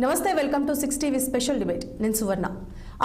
నమస్తే welcome to 6 TV special debate నేను సువర్ణ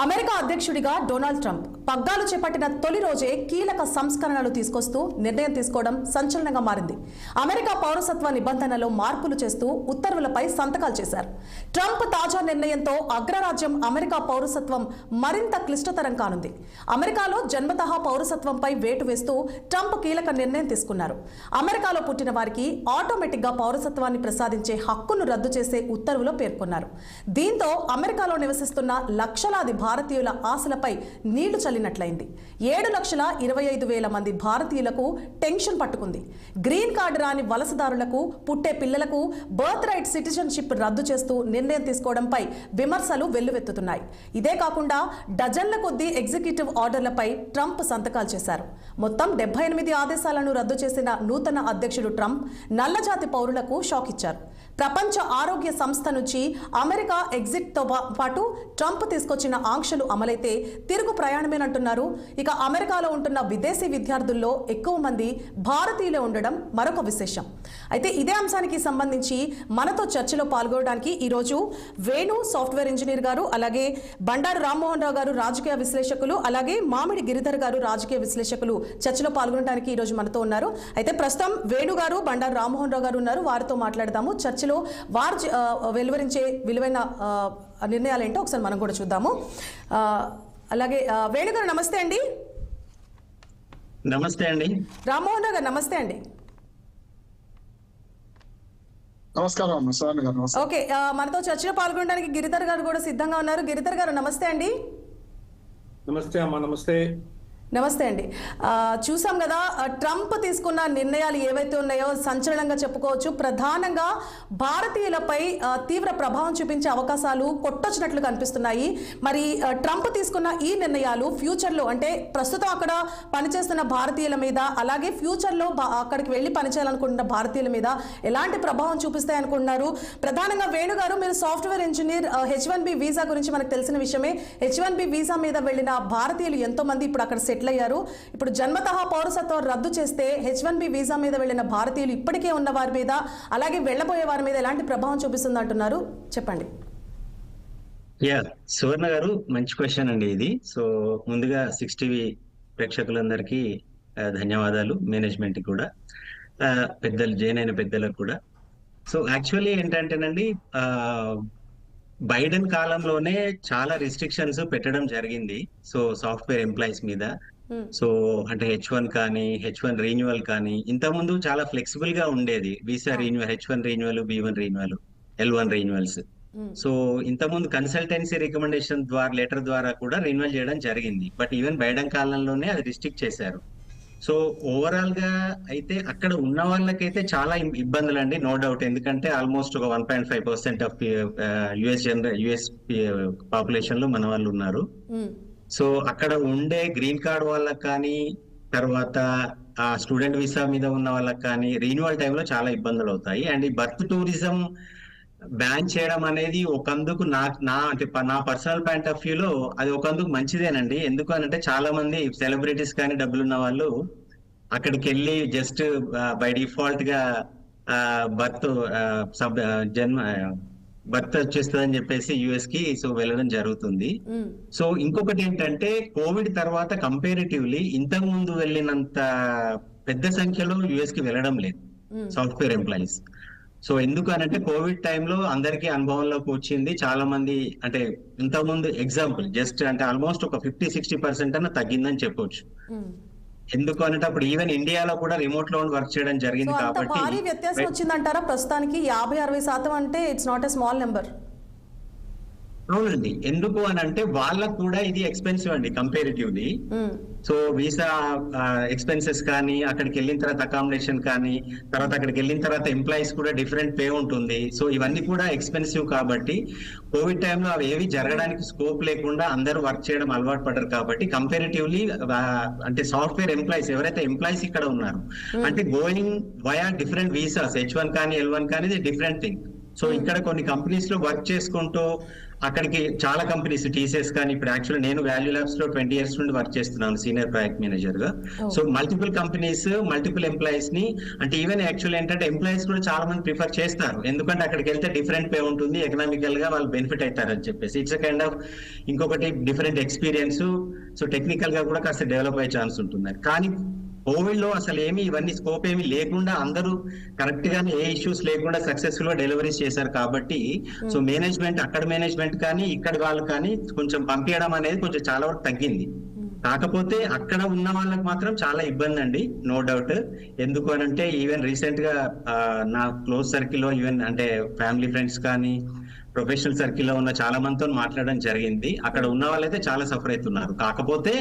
America అధ్యక్షుడిగా డొనాల్డ్ ట్రంప్ పగ్గాలు చేపట్టిన తొలి రోజే కీలక సంస్కరణలు తీసుకొస్తూ నిర్ణయం తీసుకోవడం సంచలనంగా మారింది. అమెరికా పౌరసత్వ నిబంధనలో మార్పులు చేస్తూ ఉత్తర్వులపై సంతకాలు చేశారు. ట్రంప్ తాజా నిర్ణయంతో అగ్రరాజ్యం అమెరికా పౌరసత్వం మరింత క్లిష్టతరం కానుంది. అమెరికాలో జన్మతః పౌరసత్వంపై వేటు వేస్తూ ట్రంప్ కీలక నిర్ణయం తీసుకున్నారు. అమెరికాలో పుట్టిన వారికి ఆటోమేటిక్గా పౌరసత్వాన్ని ప్రసాదించే హక్కును రద్దు చేసే ఉత్తర్వులో పేర్కొన్నారు. దీంతో అమెరికాలో నివసిస్తున్న లక్షలాది భారతీయుల ఆశలపై నీళ్లు చల్లినట్లయింది. 7,25,000 మంది భారతీయులకు టెన్షన్ పట్టుకుంది. గ్రీన్ కార్డు రాని వలసదారులకు, పుట్టే పిల్లలకు బర్త్ రైట్ సిటిజన్షిప్ రద్దు చేస్తూ నిర్ణయం తీసుకోవడంపై విమర్శలు వెల్లువెత్తుతున్నాయి. ఇదే కాకుండా డజన్ల కొద్దీ ఎగ్జిక్యూటివ్ ఆర్డర్లపై ట్రంప్ సంతకాలు చేశారు. మొత్తం 78 ఆదేశాలను రద్దు చేసిన నూతన అధ్యక్షుడు ట్రంప్ నల్లజాతి పౌరులకు షాక్ ఇచ్చారు. ప్రపంచ ఆరోగ్య సంస్థ నుంచి అమెరికా ఎగ్జిట్తో పాటు ట్రంప్ తీసుకొచ్చిన ఆంక్షలు అమలైతే తిరుగు ప్రయాణమేనంటున్నారు. ఇక అమెరికాలో ఉంటున్న విదేశీ విద్యార్థుల్లో ఎక్కువ మంది భారతీయులే ఉండడం మరొక విశేషం. అయితే ఇదే అంశానికి సంబంధించి మనతో చర్చలో పాల్గొనడానికి ఈరోజు వేణు సాఫ్ట్వేర్ ఇంజనీర్ గారు, అలాగే బండారు రామ్మోహన్ రావు గారు రాజకీయ విశ్లేషకులు, అలాగే మామిడి గిరిధర్ గారు రాజకీయ విశ్లేషకులు చర్చలో పాల్గొనడానికి ఈరోజు మనతో ఉన్నారు. అయితే ప్రస్తుతం వేణు గారు, బండారు రామ్మోహన్ రావు గారు ఉన్నారు. వారితో మాట్లాడదాము. చర్చలో వారు వెలువరించే విలువైన నిర్ణయాలు ఏంటో ఒకసారి మనం కూడా చూద్దాము. అలాగే వేణు గారు నమస్తే అండి. నమస్తే అండి. రామ్మోహన్ రావు గారు నమస్తే అండి. నమస్కారం. ఓకే, మనతో చర్చలో పాల్గొనడానికి గిరిధర్ గారు కూడా సిద్ధంగా ఉన్నారు. గిరిధర్ గారు నమస్తే అండి. నమస్తే అమ్మా. నమస్తే. నమస్తే అండి. చూసాం కదా, ట్రంప్ తీసుకున్న నిర్ణయాలు ఏవైతే ఉన్నాయో సంచలనంగా చెప్పుకోవచ్చు. ప్రధానంగా భారతీయులపై తీవ్ర ప్రభావం చూపించే అవకాశాలు కొట్టొచ్చినట్లు కనిపిస్తున్నాయి. మరి ట్రంప్ తీసుకున్న ఈ నిర్ణయాలు ఫ్యూచర్లో, అంటే ప్రస్తుతం అక్కడ పనిచేస్తున్న భారతీయుల మీద, అలాగే ఫ్యూచర్లో అక్కడికి వెళ్ళి పనిచేయాలనుకుంటున్న భారతీయుల మీద ఎలాంటి ప్రభావం చూపిస్తాయి అనుకుంటున్నారు? ప్రధానంగా వేణు గారు, మీరు సాఫ్ట్వేర్ ఇంజనీర్, H1B వీసా గురించి మనకు తెలిసిన విషయమే. H1B వీసా మీద వెళ్ళిన భారతీయులు ఎంతో మంది ఇప్పుడు అక్కడ సెటిల్ అయ్యారు. ఇప్పుడు జన్మతః పౌరసత్వం రద్దు చేస్తే H1B వీసా మీద వెళ్ళిన భారతీయులు ఇప్పటికే ఉన్న వారి మీద, అలాగే వెళ్లబోయే వారి మీద ఎలాంటి ప్రభావం చూపిస్తుంది అంటున్నారు? చెప్పండి. సువర్ణ గారు, మంచి క్వశ్చన్ అండి ఇది. సో ముందుగా 6 టీవీ ప్రేక్షకులందరికీ ధన్యవాదాలు, మేనేజ్మెంట్ కూడా, పెద్దలు జాయిన్ అయిన పెద్దలకు కూడా. సో యాక్చువల్లీ ఏంటంటేనండి, బైడెన్ కాలంలోనే చాలా రిస్ట్రిక్షన్స్ పెట్టడం జరిగింది. సో సాఫ్ట్వేర్ ఎంప్లాయీస్ మీద. సో అంటే H1 కానీ, H1 రీన్యువల్ కానీ, ఇంతకుముందు చాలా ఫ్లెక్సిబుల్ గా ఉండేది. Visa renewal, H1 renewal, B1 renewal, L1 renewals. So ఇంతకుముందు కన్సల్టెన్సీ రికమెండేషన్ ద్వారా, లెటర్ ద్వారా కూడా రీన్యువల్ చేయడం జరిగింది. బట్ ఈవెన్ బైడెన్ కాలంలోనే అది రిస్ట్రిక్ట్ చేశారు. సో ఓవరాల్ గా అయితే అక్కడ ఉన్న వాళ్ళకైతే చాలా ఇబ్బందులు అండి, నో డౌట్. ఎందుకంటే ఆల్మోస్ట్ ఒక 1.5% ఆఫ్ యుఎస్ పాపులేషన్ లో మన వాళ్ళు ఉన్నారు. సో అక్కడ ఉండే గ్రీన్ కార్డ్ వాళ్ళకి కానీ, తర్వాత ఆ స్టూడెంట్ వీసా మీద ఉన్న వాళ్ళకి కానీ రీన్యువల్ టైంలో చాలా ఇబ్బందులు అవుతాయి. అండ్ ఈ బర్త్ టూరిజం బ్యాన్ చేయడం అనేది ఒకందుకు నా పర్సనల్ పాయింట్ ఆఫ్ వ్యూలో అది ఒకందుకు మంచిదేనండి. ఎందుకు అనంటే చాలా మంది సెలబ్రిటీస్ కానీ, డబ్బులున్న వాళ్ళు అక్కడికి వెళ్ళి జస్ట్ బై డిఫాల్ట్ గా బర్త్ వచ్చేస్తుందని చెప్పేసి యుఎస్ కి సో వెళ్ళడం జరుగుతుంది. సో ఇంకొకటి ఏంటంటే, కోవిడ్ తర్వాత కంపారిటివ్లీ ఇంతకు ముందు వెళ్ళినంత పెద్ద సంఖ్యలో యుఎస్ కి వెళ్ళడం లేదు సాఫ్ట్వేర్ ఎంప్లాయీస్. సో ఎందుకు అనంటే, కోవిడ్ టైంలో అందరికీ అనుభవంలోకి వచ్చింది. చాలా మంది, అంటే ఇంతకుముందు ఎగ్జాంపుల్ జస్ట్ అంటే ఆల్మోస్ట్ ఒక 50-60% అన్న తగ్గిందని చెప్పొచ్చు. ఎందుకు అంటే అప్పుడు ఈవెన్ ఇండియాలో కూడా రిమోట్ లో వర్క్ చేయడం జరిగింది. కాబట్టి భారీ వ్యత్యాసం వచ్చిందంటారా? ప్రస్తుతానికి 50-60% అంటే it's not a small number. అవునండి. ఎందుకు అని అంటే వాళ్ళకు కూడా ఇది ఎక్స్పెన్సివ్ అండి కంపారిటివ్లీ. సో వీసా ఎక్స్పెన్సెస్ కానీ, అక్కడికి వెళ్ళిన తర్వాత అకామిడేషన్ కానీ, తర్వాత అక్కడికి వెళ్ళిన తర్వాత ఎంప్లాయీస్ కూడా డిఫరెంట్ పే ఉంటుంది. సో ఇవన్నీ కూడా ఎక్స్పెన్సివ్. కాబట్టి కోవిడ్ టైంలో అవి ఏవి జరగడానికి స్కోప్ లేకుండా అందరూ వర్క్ చేయడం అలవాటు పడ్డారు. కాబట్టి కంపారిటివ్లీ అంటే సాఫ్ట్వేర్ ఎంప్లాయీస్ ఎవరైతే ఎంప్లాయీస్ ఇక్కడ ఉన్నారు, అంటే going via different visas, H1 కానీ, L1 కానీ, ఇది డిఫరెంట్ థింగ్. సో ఇక్కడ కొన్ని కంపెనీస్ లో వర్క్ చేసుకుంటూ అక్కడికి చాలా కంపెనీస్ టీసీఎస్ కానీ ఇప్పుడు యాక్చువల్లీ నేను వాల్యూ ల్యాబ్స్ లో 20 years నుండి వర్క్ చేస్తున్నాను సీనియర్ ప్రాజెక్ట్ మేనేజర్ గా. So multiple companies multiple employees ని అంటే ఈవెన్ యాక్చువల్ ఏంటంటే ఎంప్లాయీస్ కూడా చాలా మంది ప్రిఫర్ చేస్తారు, ఎందుకంటే అక్కడికి వెళ్తే డిఫరెంట్ పే ఉంటుంది, ఎకనామికల్ గా వాళ్ళు బెనిఫిట్ అవుతారని చెప్పేసి. ఇట్స్ కైండ్ ఆఫ్ ఇంకొకటి డిఫరెంట్ ఎక్స్పీరియన్స్. సో టెక్నికల్ గా కూడా కాస్త డెవలప్ అయ్యే ఛాన్స్ ఉంటుంది. కానీ కోవిడ్ లో అసలు ఏమి ఇవన్నీ స్కోప్ ఏమి లేకుండా అందరూ కరెక్ట్ గానే ఏ ఇష్యూస్ లేకుండా సక్సెస్ఫుల్ గా డెలివరీస్ చేశారు కాబట్టి సో మేనేజ్మెంట్ అక్కడ మేనేజ్మెంట్ కానీ ఇక్కడ వాళ్ళు కానీ కొంచెం పంపించడం అనేది కొంచెం చాలా వరకు తగ్గింది. కాకపోతే అక్కడ ఉన్న వాళ్ళకి మాత్రం చాలా ఇబ్బంది అండి, నో డౌట్. ఎందుకు అని అంటే ఈవెన్ రీసెంట్ గా నా క్లోజ్ సర్కిల్ లో ఈవెన్ అంటే ఫ్యామిలీ ఫ్రెండ్స్ కానీ ప్రొఫెషనల్ సర్కిల్లో ఉన్న చాలా మందితో మాట్లాడడం జరిగింది. అక్కడ ఉన్న వాళ్ళైతే చాలా సఫర్ అవుతున్నారు. కాకపోతే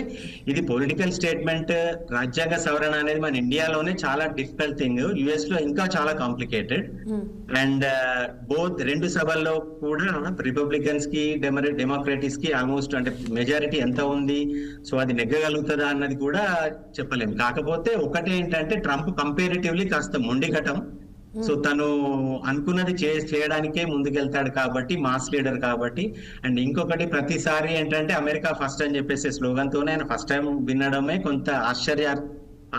ఇది పొలిటికల్ స్టేట్మెంట్, రాజ్యాంగ సవరణ అనేది మన ఇండియాలోనే చాలా డిఫికల్ట్ థింగ్, యుఎస్ లో ఇంకా చాలా కాంప్లికేటెడ్. అండ్ బోత్ రెండు సభల్లో కూడా రిపబ్లికన్స్ కి డెమోక్రటిక్స్ కి ఆల్మోస్ట్ అంటే మెజారిటీ ఎంత ఉంది, సో అది నెగ్గగలుగుతుందా అన్నది కూడా చెప్పలేము. కాకపోతే ఒకటి ఏంటంటే ట్రంప్ కంపారిటివ్లీ కాస్త మొండిఘటం. సో తను అనుకున్నది చేయడానికే ముందుకెళ్తాడు కాబట్టి, మాస్ లీడర్ కాబట్టి. అండ్ ఇంకొకటి ప్రతిసారి ఏంటంటే అమెరికా ఫస్ట్ అని చెప్పేసి స్లోగన్ తోనే ఆయన ఫస్ట్ టైం వినడమే కొంత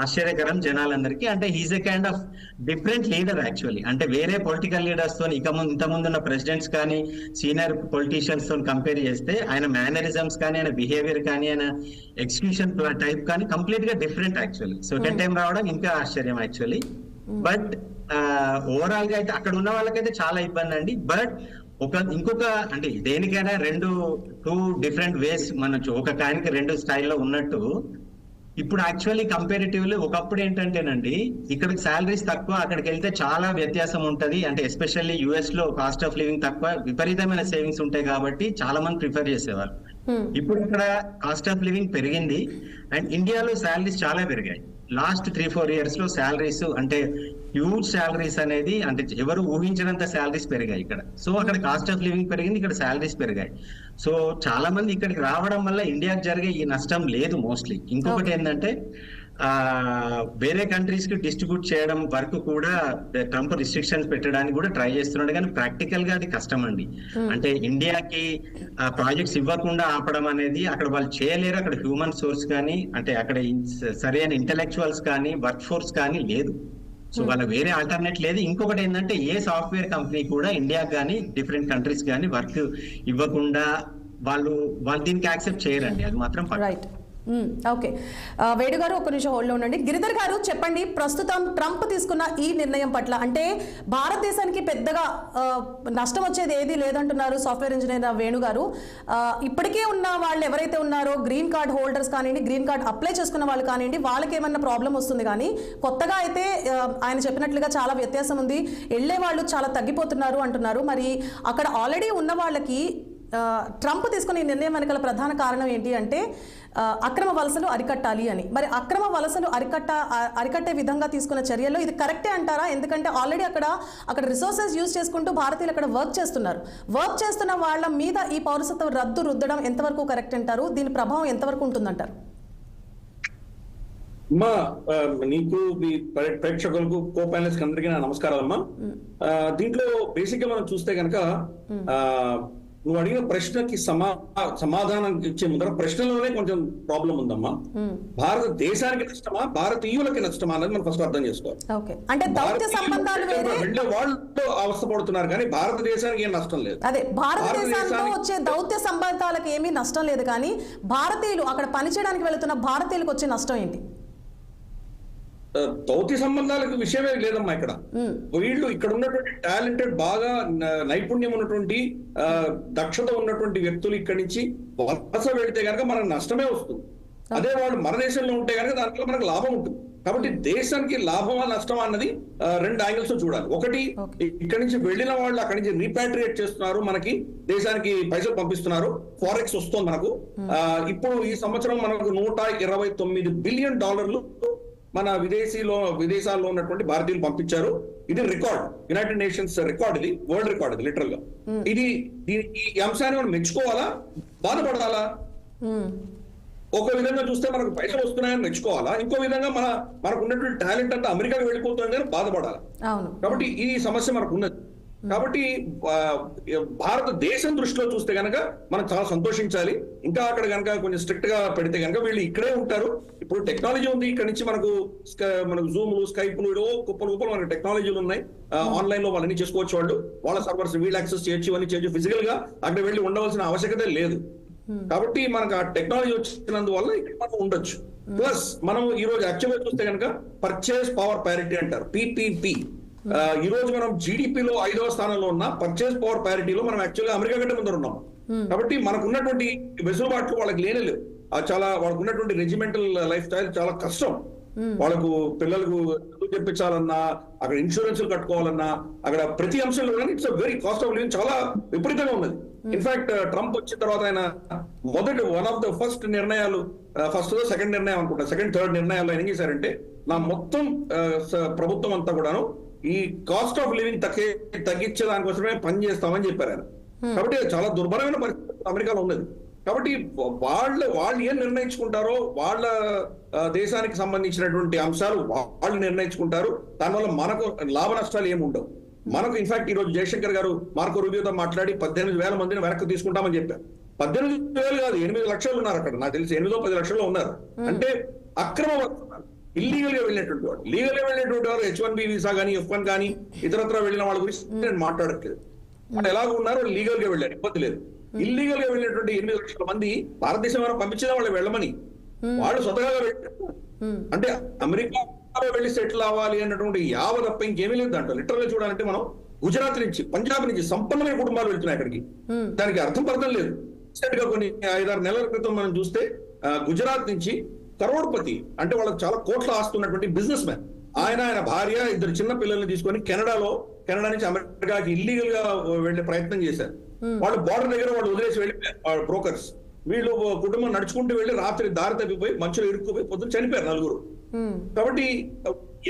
ఆశ్చర్యకరం జనాలందరికీ. అంటే he's a kind of different leader actually. అంటే వేరే పొలిటికల్ లీడర్స్ తో ఇంతకుముందు ఉన్న ప్రెసిడెంట్స్ కానీ సీనియర్ పొలిటీషియన్స్ తో కంపేర్ చేస్తే ఆయన మేనరిజమ్స్ కానీ ఆయన బిహేవియర్ కానీ ఆయన ఎగ్జిక్యూషన్ టైప్ కానీ కంప్లీట్ గా డిఫరెంట్ యాక్చువల్లీ. సెకండ్ టైం రావడం ఇంకా ఆశ్చర్యం యాక్చువల్లీ. బట్ ఓవరాల్ గా అయితే అక్కడ ఉన్న వాళ్ళకైతే చాలా ఇబ్బంది అండి. బట్ ఇంకొక అంటే దేనికైనా టూ డిఫరెంట్ వేస్ మన ఒక కాయనికి రెండు స్టైల్లో ఉన్నట్టు ఇప్పుడు యాక్చువల్లీ కంపారిటివ్లీ ఒకప్పుడు ఏంటంటేనండి ఇక్కడికి శాలరీస్ తక్కువ, అక్కడికి వెళ్తే చాలా వ్యత్యాసం ఉంటది. అంటే ఎస్పెషల్లీ యుఎస్ లో కాస్ట్ ఆఫ్ లివింగ్ తక్కువ, విపరీతమైన సేవింగ్స్ ఉంటాయి కాబట్టి చాలా మంది ప్రిఫర్ చేసేవారు. ఇప్పుడు ఇక్కడ కాస్ట్ ఆఫ్ లివింగ్ పెరిగింది అండ్ ఇండియాలో శాలరీస్ చాలా పెరిగాయి. లాస్ట్ 3-4 years లో శాలరీస్ అంటే హ్యూజ్ శాలరీస్ అనేది అంటే ఎవరు ఊహించినంత శాలరీస్ పెరిగాయి ఇక్కడ. సో అక్కడ కాస్ట్ ఆఫ్ లివింగ్ పెరిగింది, ఇక్కడ శాలరీస్ పెరిగాయి. సో చాలా మంది ఇక్కడికి రావడం వల్ల ఇండియాకి జరిగే ఈ నష్టం లేదు మోస్ట్లీ. ఇంకొకటి ఏంటంటే వేరే కంట్రీస్ కి డిస్ట్రిబ్యూట్ చేయడం వరకు కూడా ట్రంప్ రిస్ట్రిక్షన్స్ పెట్టడానికి కూడా ట్రై చేస్తున్నాడు, కానీ ప్రాక్టికల్ గా అది కష్టం అండి. అంటే ఇండియాకి ప్రాజెక్ట్స్ ఇవ్వకుండా ఆపడం అనేది అక్కడ వాళ్ళు చేయలేరు. అక్కడ హ్యూమన్ సోర్స్ కానీ అంటే అక్కడ సరైన ఇంటెలెక్చువల్స్ కానీ వర్క్ ఫోర్స్ కానీ లేదు. సో వాళ్ళ వేరే ఆల్టర్నేట్ లేదు. ఇంకొకటి ఏంటంటే ఏ సాఫ్ట్వేర్ కంపెనీ కూడా ఇండియాకి కానీ డిఫరెంట్ కంట్రీస్ కానీ వర్క్ ఇవ్వకుండా వాళ్ళు దీనికి యాక్సెప్ట్ చేయరండి, అది మాత్రం రైట్. ఓకే వేణు గారు ఒక నిమిషం హోల్డ్లో ఉండండి. గిరిధర్ గారు చెప్పండి, ప్రస్తుతం ట్రంప్ తీసుకున్న ఈ నిర్ణయం పట్ల అంటే భారతదేశానికి పెద్దగా నష్టం వచ్చేది ఏది లేదంటున్నారు సాఫ్ట్వేర్ ఇంజనీర్ వేణు గారు. ఇప్పటికే ఉన్న వాళ్ళు ఎవరైతే ఉన్నారో గ్రీన్ కార్డ్ హోల్డర్స్ కానివ్వండి, గ్రీన్ కార్డ్ అప్లై చేసుకున్న వాళ్ళు కానివ్వండి, వాళ్ళకి ఏమన్నా ప్రాబ్లం వస్తుంది. కానీ కొత్తగా అయితే ఆయన చెప్పినట్లుగా చాలా వ్యత్యాసం ఉంది, వెళ్ళే వాళ్ళు చాలా తగ్గిపోతున్నారు అంటున్నారు. మరి అక్కడ ఆల్రెడీ ఉన్న వాళ్ళకి ట్రంప్ తీసుకునే నిర్ణయం వెనకాల ప్రధాన కారణం ఏంటి అంటే అక్రమ వలసలు అరికట్టాలి అని. మరి అక్రమ వలసలు అరికట్టే విధంగా తీసుకున్న చర్యల్లో ఇది కరెక్టే అంటారా? ఎందుకంటే ఆల్రెడీ అక్కడ రిసోర్సెస్ యూజ్ చేసుకుంటూ భారతీయులు అక్కడ వర్క్ చేస్తున్న వాళ్ళ మీద ఈ పౌరసత్వ రద్దు రుద్దడం ఎంతవరకు కరెక్ట్ అంటారు? దీని ప్రభావం ఎంతవరకు ఉంటుందంటారు? అమ్మా నీకు మీ ప్రేక్షకులకు కో ప్యానలిస్ట్ అందరికీ నా నమస్కారాలు అమ్మా. దీంట్లో బేసిక్ గా మనం చూస్తే కనుక నువ్వు అడిగిన ప్రశ్నకి సమాధానం ఇచ్చే ముందర ప్రశ్నలోనే కొంచెం ప్రాబ్లం ఉందమ్మా. భారతదేశానికి నష్టమా భారతీయులకి నష్టమా అనేది మనం ఫస్ట్ అర్థం చేసుకోవాలి. వెళ్ళే వాళ్ళు అవస్థపడుతున్నారు కానీ భారతదేశానికి ఏం నష్టం లేదు. అదే భారతదేశంలో వచ్చే దౌత్య సంబంధాలకు ఏమీ నష్టం లేదు, కానీ భారతీయులు అక్కడ పనిచేయడానికి వెళుతున్న భారతీయులకు వచ్చే నష్టం ఏంటి? దౌత్య సంబంధాలకు విషయమే లేదమ్మా. ఇక్కడ వీళ్ళు ఇక్కడ ఉన్నటువంటి టాలెంటెడ్ బాగా నైపుణ్యం ఉన్నటువంటి దక్షత ఉన్నటువంటి వ్యక్తులు ఇక్కడి నుంచి వలస వెళితే కనుక మనకు నష్టమే వస్తుంది. అదే వాళ్ళు మన దేశంలో ఉంటే కనుక దానివల్ల మనకు లాభం ఉంటుంది. కాబట్టి దేశానికి లాభమా నష్టమా అన్నది రెండు యాంగిల్స్ చూడాలి. ఒకటి, ఇక్కడి నుంచి వెళ్ళిన వాళ్ళు అక్కడి నుంచి రీపాట్రియేట్ చేస్తున్నారు, మనకి దేశానికి పైసలు పంపిస్తున్నారు, ఫారెక్స్ వస్తుంది మనకు. ఇప్పుడు ఈ సంవత్సరం మనకు $129 బిలియన్ మన విదేశాల్లో ఉన్నటువంటి భారతీయులు పంపించారు. ఇది రికార్డ్, యునైటెడ్ నేషన్స్ రికార్డ్, ఇది వరల్డ్ రికార్డ్. ఇది లిటరల్ గా ఈ అంశాన్ని మనం మెచ్చుకోవాలా బాధపడాలా? ఒక విధంగా చూస్తే మనకు పైసలు వస్తున్నాయని మెచ్చుకోవాలా, ఇంకో విధంగా మనకు ఉన్నటువంటి టాలెంట్ అంతా అమెరికాకి వెళ్ళిపోతుంది కానీ బాధపడాలా? కాబట్టి ఈ సమస్య మనకు ఉన్నది. కాబట్టి భారతదేశం దృష్టిలో చూస్తే కనుక మనం చాలా సంతోషించాలి. ఇంకా అక్కడ కనుక కొంచెం స్ట్రిక్ట్ గా పెడితే కనుక వీళ్ళు ఇక్కడే ఉంటారు. ఇప్పుడు టెక్నాలజీ ఉంది, ఇక్కడ నుంచి మనకు జూమ్లు, స్కైప్లు, కుప్పలు మనకు టెక్నాలజీలు ఉన్నాయి. ఆన్లైన్ లో వాళ్ళని చేసుకోవచ్చు, వాళ్ళ సర్వర్స్ వీళ్ళు యాక్సెస్ చేయొచ్చు, ఇవన్నీ చేయొచ్చు. ఫిజికల్ గా అక్కడ వెళ్ళి ఉండవలసిన ఆవశ్యకత లేదు. కాబట్టి మనకు ఆ టెక్నాలజీ వచ్చినందువల్ల ఇక్కడ మనం ఉండొచ్చు. ప్లస్ మనం ఈ రోజు యాక్చువల్గా చూస్తే కనుక పర్చేస్ పవర్ ప్యారిటీ అంటారు, పిపిపి. ఈ రోజు మనం జీడిపిలో 5వ స్థానంలో ఉన్న పర్చేస్ పవర్ ప్యారిటీలో మనం యాక్చువల్గా అమెరికా కంటే ముందర ఉన్నాం. కాబట్టి మనకు ఉన్నటువంటి వెసులుబాట్లు వాళ్ళకి లేనేలేవు. చాలా వాళ్ళకు ఉన్నటువంటి రెజిమెంటల్ లైఫ్ స్టైల్ చాలా కష్టం. వాళ్ళకు పిల్లలకు చదువు చెప్పించాలన్నా, అక్కడ ఇన్సూరెన్స్లు కట్టుకోవాలన్నా, అక్కడ ప్రతి అంశంలో it's very cost of living చాలా విపరీతంగా ఉన్నది. ఇన్ఫాక్ట్ ట్రంప్ వచ్చిన తర్వాత ఆయన వన్ ఆఫ్ ద ఫస్ట్ నిర్ణయాలు, సెకండ్ నిర్ణయం అనుకుంటా, థర్డ్ నిర్ణయాలు ఆయన ఏం చేశారంటే, నా మొత్తం ప్రభుత్వం అంతా కూడాను ఈ కాస్ట్ ఆఫ్ లివింగ్ తగ్గించే దానికోసమే పని చేస్తామని చెప్పారు ఆయన. కాబట్టి చాలా దుర్భరమైన పరిస్థితి అమెరికాలో ఉన్నది. కాబట్టి వాళ్ళు ఏం నిర్ణయించుకుంటారో, వాళ్ళ దేశానికి సంబంధించినటువంటి అంశాలు వాళ్ళు నిర్ణయించుకుంటారు. దానివల్ల మనకు లాభ నష్టాలు ఏమి ఉండవు. మనకు ఇన్ఫాక్ట్ ఈ రోజు జయశంకర్ గారు మార్కో రూబియోతో మాట్లాడి 18,000 మందిని వెనక్కి తీసుకుంటామని చెప్పారు. 18,000 కాదు, 8 లక్షలు ఉన్నారు అక్కడ. నాకు తెలిసి 8-10 లక్షల్లో ఉన్నారు. అంటే అక్రమ ఇల్లీగల్ గా వెళ్ళినటువంటి వాడు. లీగల్ గా వెళ్ళినటువంటి వారు H1B వీసా కానీ, F1 కానీ ఇతరత్ర వెళ్ళిన వాళ్ళ గురించి నేను మాట్లాడట్లేదు. వాళ్ళు ఎలాగ ఉన్నారు, లీగల్ గా వెళ్ళారు, ఇబ్బంది లేదు. ఇల్లీగల్ గా వెళ్ళినటువంటి 8 లక్షల మంది భారతదేశం వరకు పంపించిన వాళ్ళు వెళ్ళమని వాళ్ళు స్వతహాగా వెళ్ళారు. అంటే అమెరికా వెళ్ళి సెటిల్ అవ్వాలి అన్నటువంటి యావ తప్ప ఇంకేమీ లేదు దాంట్లో. లిటరల్ గా చూడాలంటే మనం గుజరాత్ నుంచి, పంజాబ్ నుంచి సంపన్నమైన కుటుంబాలు వెళ్తున్నాయి అక్కడికి. దానికి అర్థం లేదు. కొన్ని 5-6 నెలల క్రితం మనం చూస్తే గుజరాత్ నుంచి కరోడ్పతి, అంటే వాళ్ళకి చాలా కోట్ల ఆస్తున్నటువంటి బిజినెస్ మ్యాన్, ఆయన భార్య, 2 చిన్న పిల్లల్ని తీసుకొని కెనడా నుంచి అమెరికాకి ఇల్లీగల్ గా వెళ్లే ప్రయత్నం చేశారు. వాళ్ళు బార్డర్ దగ్గర వాళ్ళు వదిలేసి వెళ్ళిపోయారు బ్రోకర్స్. వీళ్ళు కుటుంబం నడుచుకుంటూ వెళ్ళి రాత్రి దారి తప్పిపోయి మంచులో ఇరుక్కుపోయి పొద్దున చనిపోయారు 4. కాబట్టి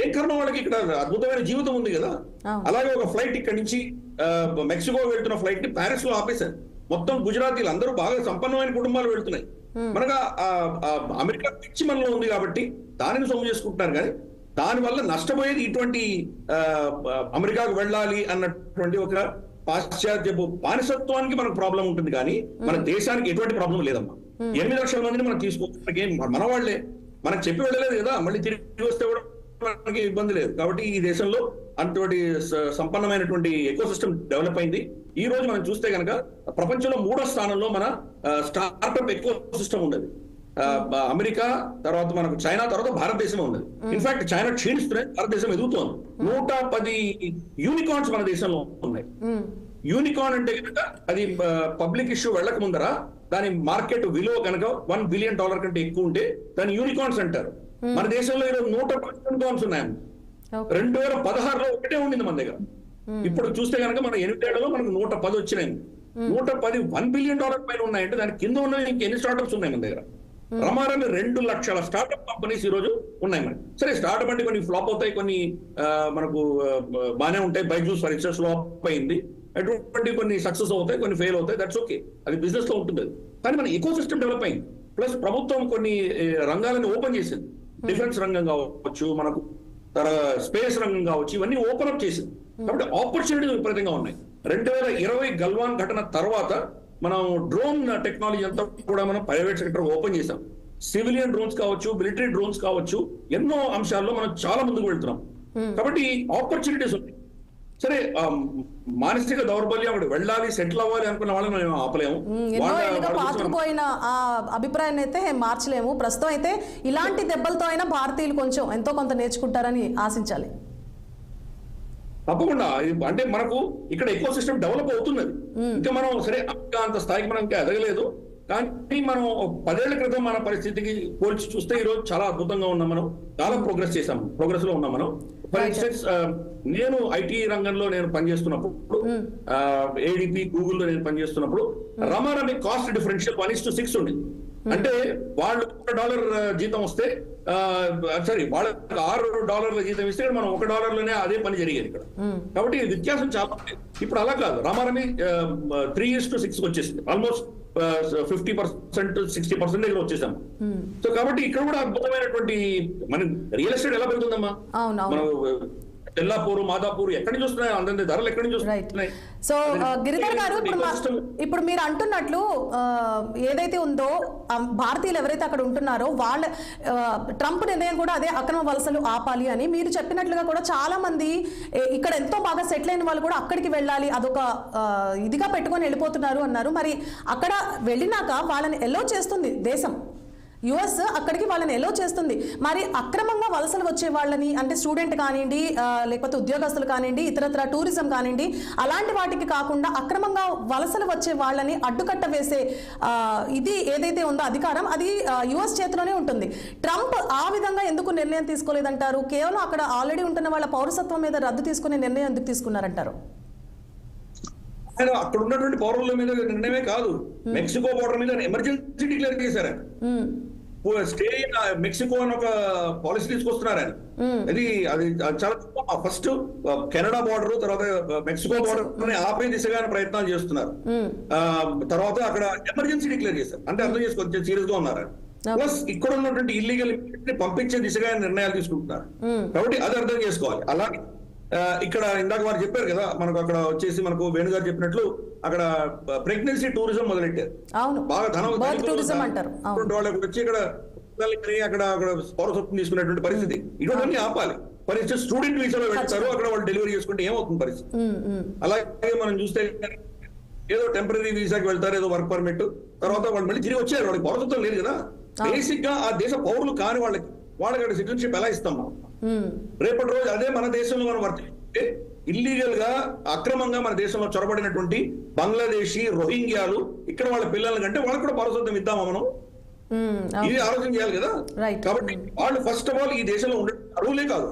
ఏం కారణం, వాళ్ళకి ఇక్కడ అద్భుతమైన జీవితం ఉంది కదా. అలాగే ఒక ఫ్లైట్ ఇక్కడ నుంచి మెక్సికో వెళ్తున్న ఫ్లైట్ ని ప్యారిస్ లో ఆపేశారు. మొత్తం గుజరాతీలు అందరూ బాగా సంపన్నమైన కుటుంబాలు వెళ్తున్నాయి. మనగా అమెరికా పిచ్చి మనలో ఉంది కాబట్టి దానిని సొమ్ము చేసుకుంటున్నారు. కానీ దానివల్ల నష్టపోయేది ఇటువంటి అమెరికాకు వెళ్ళాలి అన్నటువంటి ఒక పాశ్చాత్యపు బానిసత్వానికి మనకు ప్రాబ్లం ఉంటుంది. కానీ మన దేశానికి ఎటువంటి ప్రాబ్లం లేదమ్మా. 8 లక్షల మందిని మనం తీసుకోవడానికి మన వాళ్లే, మనకు చెప్పి వెళ్ళలేదు కదా, మళ్ళీ తిరిగి వస్తే కూడా మనకి ఇబ్బంది లేదు. కాబట్టి ఈ దేశంలో అటువంటి సంపన్నమైనటువంటి ఎకోసిస్టమ్ డెవలప్ అయింది. ఈ రోజు మనం చూస్తే కనుక ప్రపంచంలో 3వ స్థానంలో మన స్టార్ట్అప్ ఎకోసిస్టమ్ ఉన్నది. అమెరికా తర్వాత మనకు చైనా, తర్వాత భారతదేశం ఉన్నది. ఇన్ఫాక్ట్ చైనా క్షీణిస్తున్నాయి, భారతదేశం ఎదుగుతోంది. 110 యూనికార్న్స్ మన దేశంలో ఉన్నాయి. యూనికార్న్ అంటే కనుక అది పబ్లిక్ ఇష్యూ వెళ్ళక ముందర దాని మార్కెట్ విలువ కనుక $1 బిలియన్ కంటే ఎక్కువ ఉంటే దాన్ని యూనికార్న్స్ అంటారు. మన దేశంలో ఈరోజు 110 యూనికార్న్స్ ఉన్నాయండి. 2016లో ఒకటే ఉండింది మన దగ్గర. ఇప్పుడు చూస్తే కనుక మన 8 ఏళ్లలో మనకు 110 వచ్చినాయి. 110 $1 బిలియన్ పైన ఉన్నాయంటే దాని కింద ఉన్నవి ఇంకెన్ని స్టార్ట్అప్స్ ఉన్నాయి మన దగ్గర. రమారమి 2 లక్షల స్టార్ట్అప్ కంపెనీస్ ఈ రోజు ఉన్నాయి మనకి. సరే, స్టార్ట్అప్ అంటే కొన్ని ఫ్లాప్ అవుతాయి, కొన్ని మనకు బాగానే ఉంటాయి. బైజూస్ ఫర్ ఇన్స్టెన్స్ ఫ్లాప్ అయింది. అటువంటి కొన్ని సక్సెస్ అవుతాయి, కొన్ని ఫెయిల్ అవుతాయి. దట్స్ ఓకే, అది బిజినెస్ లో ఉంటుంది. కానీ మన ఎకో సిస్టమ్ డెవలప్ అయింది. ప్లస్ ప్రభుత్వం కొన్ని రంగాలను ఓపెన్ చేసింది. డిఫెన్స్ రంగం కావచ్చు, మనకు స్పేస్ రంగం కావచ్చు, ఇవన్నీ ఓపెన్ అప్ చేసింది. కాబట్టి ఆపర్చునిటీస్ విపరీతంగా ఉన్నాయి. 2020 గల్వాన్ ఘటన తర్వాత మనం డ్రోన్ టెక్నాలజీ అంతా కూడా మనం ప్రైవేట్ సెక్టర్ ఓపెన్ చేసాం. సివిలియన్ డ్రోన్స్ కావచ్చు, మిలిటరీ డ్రోన్స్ కావచ్చు, ఎన్నో అంశాల్లో మనం చాలా ముందుకు వెళ్తున్నాం. కాబట్టి ఆపర్చునిటీస్ ఉన్నాయి. సరే, మానసిక దౌర్బల్యం అక్కడ వెళ్ళాలి, సెటిల్ అవ్వాలి అనుకున్న వాళ్ళని మేము ఆపలేము. పాతుకుపోయిన ఆ అభిప్రాయాన్ని అయితే మార్చలేము. ప్రస్తుతం అయితే ఇలాంటి దెబ్బలతో అయినా భారతీయులు కొంచెం ఎంతో కొంత నేర్చుకుంటారని ఆశించాలి. తప్పకుండా. అంటే మనకు ఇక్కడ ఎకో సిస్టమ్ డెవలప్ అవుతున్నది. ఇంకా మనం సరే అంత స్థాయికి మనం ఇంకా ఎదగలేదు. కానీ మనం 10 ఏళ్ల క్రితం మన పరిస్థితికి పోల్చి చూస్తే ఈ రోజు చాలా అద్భుతంగా ఉన్నాం. మనం చాలా ప్రోగ్రెస్ లో ఉన్నాం మనం. ఫర్ ఇన్స్టెన్స్, నేను ఐటీ రంగంలో నేను పనిచేస్తున్నప్పుడు, ఏడిపి గూగుల్లో నేను పనిచేస్తున్నప్పుడు రమారమి కాస్ట్ డిఫరెన్షియల్ 1:6 ఉండేది. అంటే వాళ్ళు $1 జీతం వస్తే వాళ్ళకి $6 జీతం ఇస్తే మనం $1లోనే అదే పని జరిగేది ఇక్కడ. కాబట్టి వ్యత్యాసం చాలా. ఇప్పుడు అలా కాదు, రమారమి 3:6 వచ్చేసింది. ఆల్మోస్ట్ 50%, 60% వచ్చేసాము. సో కాబట్టి ఇక్కడ కూడా అద్భుతమైనటువంటి మన రియల్ ఎస్టేట్ ఎలా పెరుగుతుందమ్మా. మనం తెల్లాపూర్, మాదాపూర్ ఎక్కడి నుంచి వస్తున్నాయి, అందరి ధరలు ఎక్కడి నుంచి రైట్. వస్తున్నాయి? సో గిరిధర్ గారు, ఇప్పుడు మీరు అంటున్నట్లు ఏదైతే ఉందో భారతీయులు ఎవరైతే అక్కడ ఉంటున్నారో వాళ్ళ ట్రంప్ నిర్ణయం కూడా అదే, అక్రమ వలసలు ఆపాలి అని. మీరు చెప్పినట్లుగా కూడా చాలా మంది ఇక్కడ ఎంతో బాగా సెటిల్ అయిన వాళ్ళు కూడా అక్కడికి వెళ్ళాలి, అదొక ఇదిగా పెట్టుకొని వెళ్ళిపోతున్నారు అన్నారు. మరి అక్కడ వెళ్ళినాక వాళ్ళని ఎలో చేస్తుంది దేశం, యుఎస్ అక్కడికి వాళ్ళని ఎలో చేస్తుంది. మరి అక్రమంగా వలసలు వచ్చే వాళ్ళని, అంటే స్టూడెంట్ కానివ్వండి, లేకపోతే ఉద్యోగస్తులు కానివ్వండి, ఇతరత్ర టూరిజం కానివ్వండి, అలాంటి వాటికి కాకుండా అక్రమంగా వలసలు వచ్చే వాళ్ళని అడ్డుకట్ట వేసే ఇది ఏదైతే ఉందో అధికారం, అది యుఎస్ చేతిలోనే ఉంటుంది. ట్రంప్ ఆ విధంగా ఎందుకు నిర్ణయం తీసుకోలేదంటారు? కేవలం అక్కడ ఆల్రెడీ ఉంటున్న వాళ్ళ పౌరసత్వం మీద రద్దు తీసుకునే నిర్ణయం ఎందుకు తీసుకున్నారంటారు? ఆయన అక్కడ ఉన్నటువంటి పౌరుల మీద నిర్ణయమే కాదు, మెక్సికో బోర్డర్ మీద ఎమర్జెన్సీ డిక్లేర్ చేశారు. స్టే ఇన్ మెక్సికో అని ఒక పాలసీ తీసుకొస్తున్నారు ఆయన. అది చాలా ఫస్ట్ కెనడా బోర్డర్, తర్వాత మెక్సికో బోర్డర్ ఆపే దిశగా ప్రయత్నాలు చేస్తున్నారు. తర్వాత అక్కడ ఎమర్జెన్సీ డిక్లేర్ చేశారు. అంటే అర్థం చేసుకో, కొంచెం సీరియస్ గా ఉన్నారు. ప్లస్ ఇక్కడ ఉన్నటువంటి ఇల్లీగల్ పంపించే దిశగా నిర్ణయాలు తీసుకుంటున్నారు. కాబట్టి అది అర్థం చేసుకోవాలి. అలాగే ఇక్కడ ఇందాక వారు చెప్పారు కదా, మనకు అక్కడ వచ్చేసి మనకు వేణుగారు చెప్పినట్లు అక్కడ ప్రెగ్నెన్సీ టూరిజం మొదలెట్టారు. బాగా ధనం వాళ్ళకి వచ్చి ఇక్కడ అక్కడ పౌరసత్వం తీసుకునేటువంటి పరిస్థితి, ఇటువంటి ఆపాలి. పరిస్థితి స్టూడెంట్ వీసాలో వెళ్తారు, అక్కడ వాళ్ళు డెలివరీ చేసుకుంటే ఏమవుతుంది పరిస్థితి. అలాగే మనం చూస్తే ఏదో టెంపరీ వీసాకి వెళ్తారు, ఏదో వర్క్ పర్మిట్, తర్వాత వాళ్ళు మళ్ళీ తిరిగి వచ్చారు, వాళ్ళకి పౌరసత్వం లేదు కదా. బేసిక్ గా ఆ దేశ పౌరులు కాని వాళ్ళకి అక్కడ సిటిజన్షిప్ ఎలా ఇస్తాం మనం? రేపటి రోజు అదే మన దేశంలో మనం వర్తిస్తే ఇల్లీగల్ గా అక్రమంగా మన దేశంలో చొరబడినటువంటి బంగ్లాదేశీ, రోహింగ్యాలు ఇక్కడ వాళ్ళ పిల్లల కంటే వాళ్ళకి కూడా పౌరసత్వం ఇద్దామా మనం? ఇది ఆలోచన చేయాలి కదా. కాబట్టి వాళ్ళు ఫస్ట్ ఆఫ్ ఆల్ ఈ దేశంలో ఉండే అరువులే కాదు,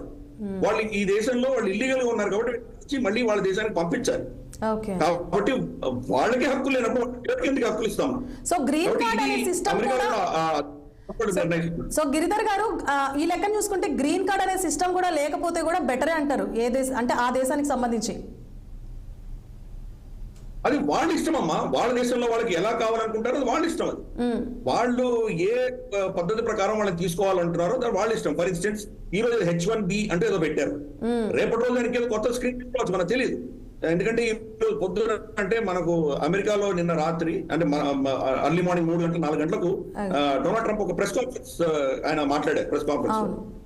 వాళ్ళు ఈ దేశంలో వాళ్ళు ఇల్లీగల్ గా ఉన్నారు కాబట్టి మళ్ళీ వాళ్ళ దేశానికి పంపించాలి. కాబట్టి వాళ్ళకి హక్కు లేనప్పుడు ఎందుకు హక్కులు ఇస్తాం? సో గ్రీన్ కార్డ్ అనే సిస్టమ్ కూడా, సో గిరిధర్ గారు, ఈ లెక్కను చూసుకుంటే గ్రీన్ కార్డ్ అనే సిస్టమ్ కూడా లేకపోతే కూడా బెటరే అంటారు, ఏ దేశం అంటే ఆ దేశానికి సంబంధించి. అది వాళ్ళ ఇష్టం అమ్మా, వాళ్ళ దేశంలో వాళ్ళకి ఎలా కావాలనుకుంటారో అది వాళ్ళ ఇష్టం. అది వాళ్ళు ఏ పద్ధతి ప్రకారం వాళ్ళని తీసుకోవాలంటున్నారో అది వాళ్ళ ఇష్టం. ఫర్ ఇన్స్టెన్స్ ఈ రోజు H1B అంటే ఏదో పెట్టారు, రేపటి రోజు దానికి ఏదో కొత్త స్క్రీన్ తీసుకోవచ్చు, మనకు తెలియదు. ఎందుకంటే ఇప్పుడు పొద్దున అంటే మనకు అమెరికాలో నిన్న రాత్రి అంటే అర్లీ మార్నింగ్ 3 గంటలు 4 గంటలకు డొనాల్డ్ ట్రంప్ ఒక ప్రెస్ కాన్ఫరెన్స్ ఆయన మాట్లాడారు. ప్రెస్ కాన్ఫరెన్స్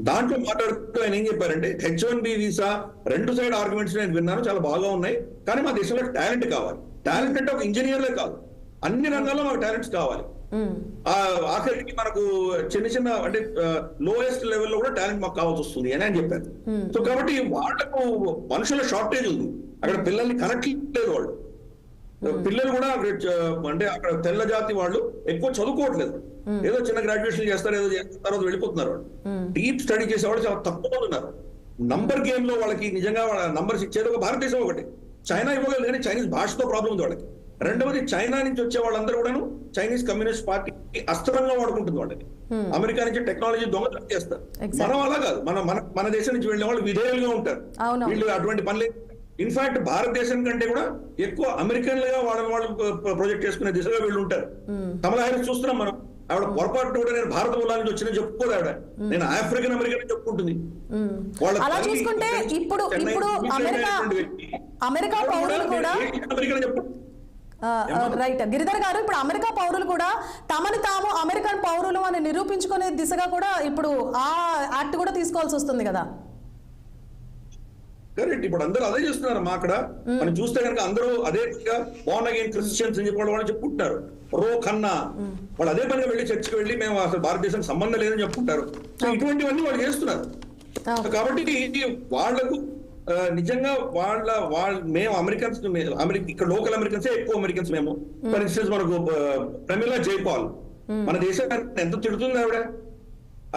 దాంట్లో మాట్లాడుతూ ఆయన ఏం చెప్పారంటే, H1B వీసా 2 సైడ్ ఆర్గ్యుమెంట్స్ నేను విన్నాను, చాలా బాగా ఉన్నాయి, కానీ మా దేశంలో టాలెంట్ కావాలి. టాలెంట్ అంటే ఒక ఇంజనీర్లే కాదు, అన్ని రంగాల్లో మాకు టాలెంట్స్ కావాలి. ఆఖరికి మనకు చిన్న చిన్న అంటే లోయెస్ట్ లెవెల్లో కూడా టాలెంట్ మాకు కావాల్సి వస్తుంది అని ఆయన చెప్పారు. సో కాబట్టి వాళ్లకు మనుషుల షార్టేజ్ ఉంది, అక్కడ పిల్లల్ని కనెక్ట్ లేదు. వాళ్ళు పిల్లలు కూడా అంటే అక్కడ తెల్ల జాతి వాళ్ళు ఎక్కువ చదువుకోవట్లేదు, ఏదో చిన్న గ్రాడ్యుయేషన్ చేస్తారు, ఏదో చేస్తారు, తర్వాత వెళ్ళిపోతున్నారు. వాళ్ళు డీప్ స్టడీ చేసే వాళ్ళు చాలా తక్కువ ఉన్నారు. నంబర్ గేమ్ లో వాళ్ళకి నిజంగా వాళ్ళ నంబర్స్ ఇచ్చేది ఒక భారతదేశం ఒకటి, చైనా ఇవ్వగలదు, కానీ చైనీస్ భాషతో ప్రాబ్లం ఉంది వాళ్ళకి. రెండవది చైనా నుంచి వచ్చే వాళ్ళందరూ కూడాను చైనీస్ కమ్యూనిస్ట్ పార్టీ అస్త్రంగా వాడుకుంటుంది వాళ్ళని. అమెరికా నుంచి టెక్నాలజీ దొంగతనం చేస్తారు. మనం అలా కాదు, మన దేశం నుంచి వెళ్ళే వాళ్ళు విధేయులుగా ఉంటారు, వీళ్ళు అటువంటి పనులు. ఇన్ఫాక్ట్ భారతదేశం కంటే కూడా ఎక్కువ అమెరికన్లుగా వాళ్ళని వాళ్ళు ప్రొజెక్ట్ చేసుకునే దిశగా వీళ్ళు ఉంటారు. కమలా హారిస్ చూస్తున్నాం మనం, ఆవిడ పొరపాటు కూడా నేను భారత మూలాల నుంచి వచ్చిన చెప్పుకోదు, ఆవిడ నేను ఆఫ్రికన్ అమెరికన్ చెప్పుకుంటుంది. అలా చూసుకుంటే ఇప్పుడు అమెరికా పౌరులు కూడా రైట్ గిరిధర్ గారు, ఇప్పుడు అమెరికా పౌరులు కూడా తమను తాము అమెరికన్ పౌరులు అని నిరూపించుకునే దిశగా కూడా ఇప్పుడు ఆ యాక్ట్ కూడా తీసుకోవాల్సి వస్తుంది కదా. కరెక్ట్, ఇప్పుడు అందరూ అదే చేస్తున్నారు. మా అక్కడ మనం చూస్తే కనుక అందరూ అదే బోర్న్ అగైన్ క్రిస్టియన్స్ అని చెప్పి వాళ్ళు చెప్పుకుంటున్నారు. రో ఖన్నా వాళ్ళు అదే పనిగా వెళ్ళి చర్చికి వెళ్ళి మేము అసలు భారతదేశం సంబంధం లేదని చెప్పుకుంటారు. సో ఇటువంటివన్నీ వాళ్ళు చేస్తున్నారు. కాబట్టి వాళ్లకు నిజంగా మేము అమెరికన్స్, ఇక్కడ లోకల్ అమెరికన్స్ ఎక్కువ అమెరికన్స్ మేము. ఫర్ ఇన్స్టెన్స్ మనకు ప్రమిలా జైపాల్ మన దేశాన్ని ఎంత తిడుతుంది ఆవిడ.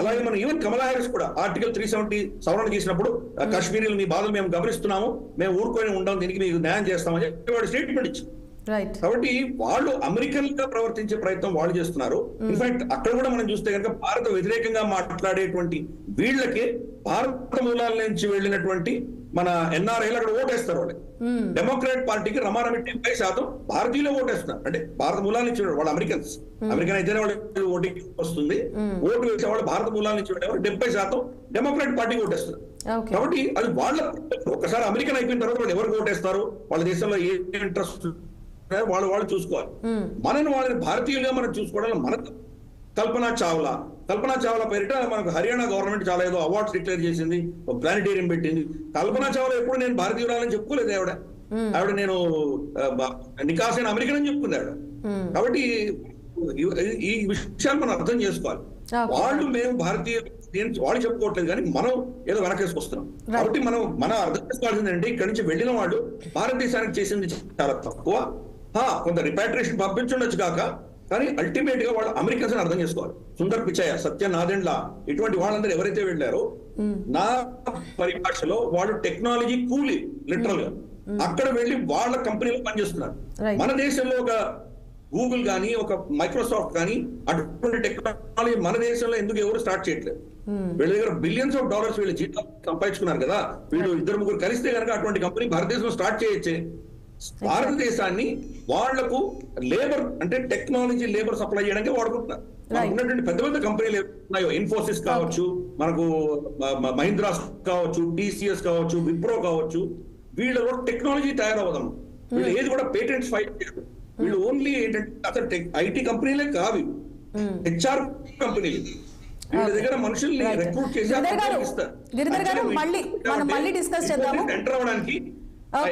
అలాగే మనం ఈవెన్ కమలా హారిస్ కూడా ఆర్టికల్ 370 సవరణ చేసినప్పుడు కాశ్మీరీలు మీ బాధలు మేము గమనిస్తున్నాము, మేము ఊరుకొని ఉండాం, దీనికి మీకు న్యాయం చేస్తామని చెప్పి వాడు స్టేట్మెంట్ ఇచ్చింది. కాబట్టి వాళ్ళు అమెరికన్ గా ప్రవర్తించే ప్రయత్నం వాళ్ళు చేస్తున్నారు. ఇన్ఫాక్ట్ అక్కడ కూడా మనం చూస్తే కనుక భారత వ్యతిరేకంగా మాట్లాడేటువంటి వీళ్ళకి భారత మూలాల నుంచి వెళ్ళినటువంటి మన ఎన్ఆర్ఐలు అక్కడ ఓటేస్తారు. వాళ్ళు డెమోక్రాట్ పార్టీకి రమారమి 70% భారతీయులు ఓటేస్తున్నారు. అంటే భారత మూలాల నుంచి వాళ్ళు అమెరికన్ అయితేనే వాళ్ళు ఓటింగ్ వస్తుంది. ఓటు వేసే వాళ్ళు భారత మూలాల నుంచి వెళ్ళేవారు 70% డెమోక్రాట్ పార్టీకి ఓటేస్తున్నారు. Okay. కాబట్టి అది వాళ్ళ ఒకసారి అమెరికన్ అయిపోయిన తర్వాత వాళ్ళు ఎవరు ఓటేస్తారు, వాళ్ళ దేశంలో ఏ ఇంట్రెస్ట్ వాళ్ళు చూసుకోవాలి. వాళ్ళని భారతీయులుగా మనం చూసుకోవడం మన కల్పనా చావ్లా పేరిట మనకు హర్యానా గవర్నమెంట్ చాలా ఏదో అవార్డ్స్ డిక్లేర్ చేసింది, ఒక ప్లానిటేరియం పెట్టింది. కల్పనా చావ్లా ఎప్పుడు నేను భారతీయురాలని చెప్పుకోలేదు ఆవిడ నేను నికాసైన అమెరికన్ అని చెప్పుకుంది ఆవిడ. కాబట్టి ఈ విషయాలు మనం అర్థం చేసుకోవాలి. వాళ్ళు మేము భారతీయ వాళ్ళు చెప్పుకోవట్లేదు, కానీ మనం ఏదో వెనకేసుకొస్తున్నాం. కాబట్టి మనం అర్థం చేసుకోవాల్సిందంటే ఇక్కడ నుంచి వెళ్ళిన వాళ్ళు భారతదేశానికి చేసింది చాలా తక్కువ. కొంత రిపాట్రియేషన్ పంపించుండొచ్చు కాక, కానీ అల్టిమేట్ గా వాళ్ళు అమెరికన్స్ అని అర్థం చేసుకోవాలి. సుందర్ పిచాయ్, సత్య నాదెండ్ల, ఇటువంటి వాళ్ళందరూ ఎవరైతే వెళ్ళారో నా పరిభాషలో వాళ్ళు టెక్నాలజీ కూలీ లిటరల్ గా అక్కడ వెళ్ళి వాళ్ళ కంపెనీలో పనిచేస్తున్నారు. మన దేశంలో ఒక గూగుల్ కానీ ఒక మైక్రోసాఫ్ట్ కానీ అటువంటి టెక్నాలజీ మన దేశంలో ఎందుకు ఎవరు స్టార్ట్ చేయట్లేదు? వీళ్ళ దగ్గర బిలియన్స్ ఆఫ్ డాలర్స్ వీళ్ళు జీతాలు సంపాదించుకున్నారు కదా, వీళ్ళు 2-3 కలిస్తే కనుక అటువంటి కంపెనీ భారతదేశంలో స్టార్ట్ చేయొచ్చే. భారతదేశాన్ని వాళ్లకు లేబర్ అంటే టెక్నాలజీ లేబర్ సప్లై చేయడానికి వాడుకుంటున్నారు. ఉన్నటువంటి పెద్ద పెద్ద కంపెనీలు ఉన్నాయో, ఇన్ఫోసిస్ కావచ్చు, మనకు మహీంద్రా కావచ్చు, టీసీఎస్ కావచ్చు, విప్రో కావచ్చు, వీళ్ళలో టెక్నాలజీ తయారవదాం. వీళ్ళు ఏది కూడా పేటెంట్స్ ఫైల్ చేయరు. వీళ్ళు ఓన్లీ ఏంటంటే అసలు ఐటీ కంపెనీలే కాదు, హెచ్ఆర్ కంపెనీలు. వీళ్ళ దగ్గర మనుషుల్ని రిక్రూట్ చేసి ఎంటర్ అవ్వడానికి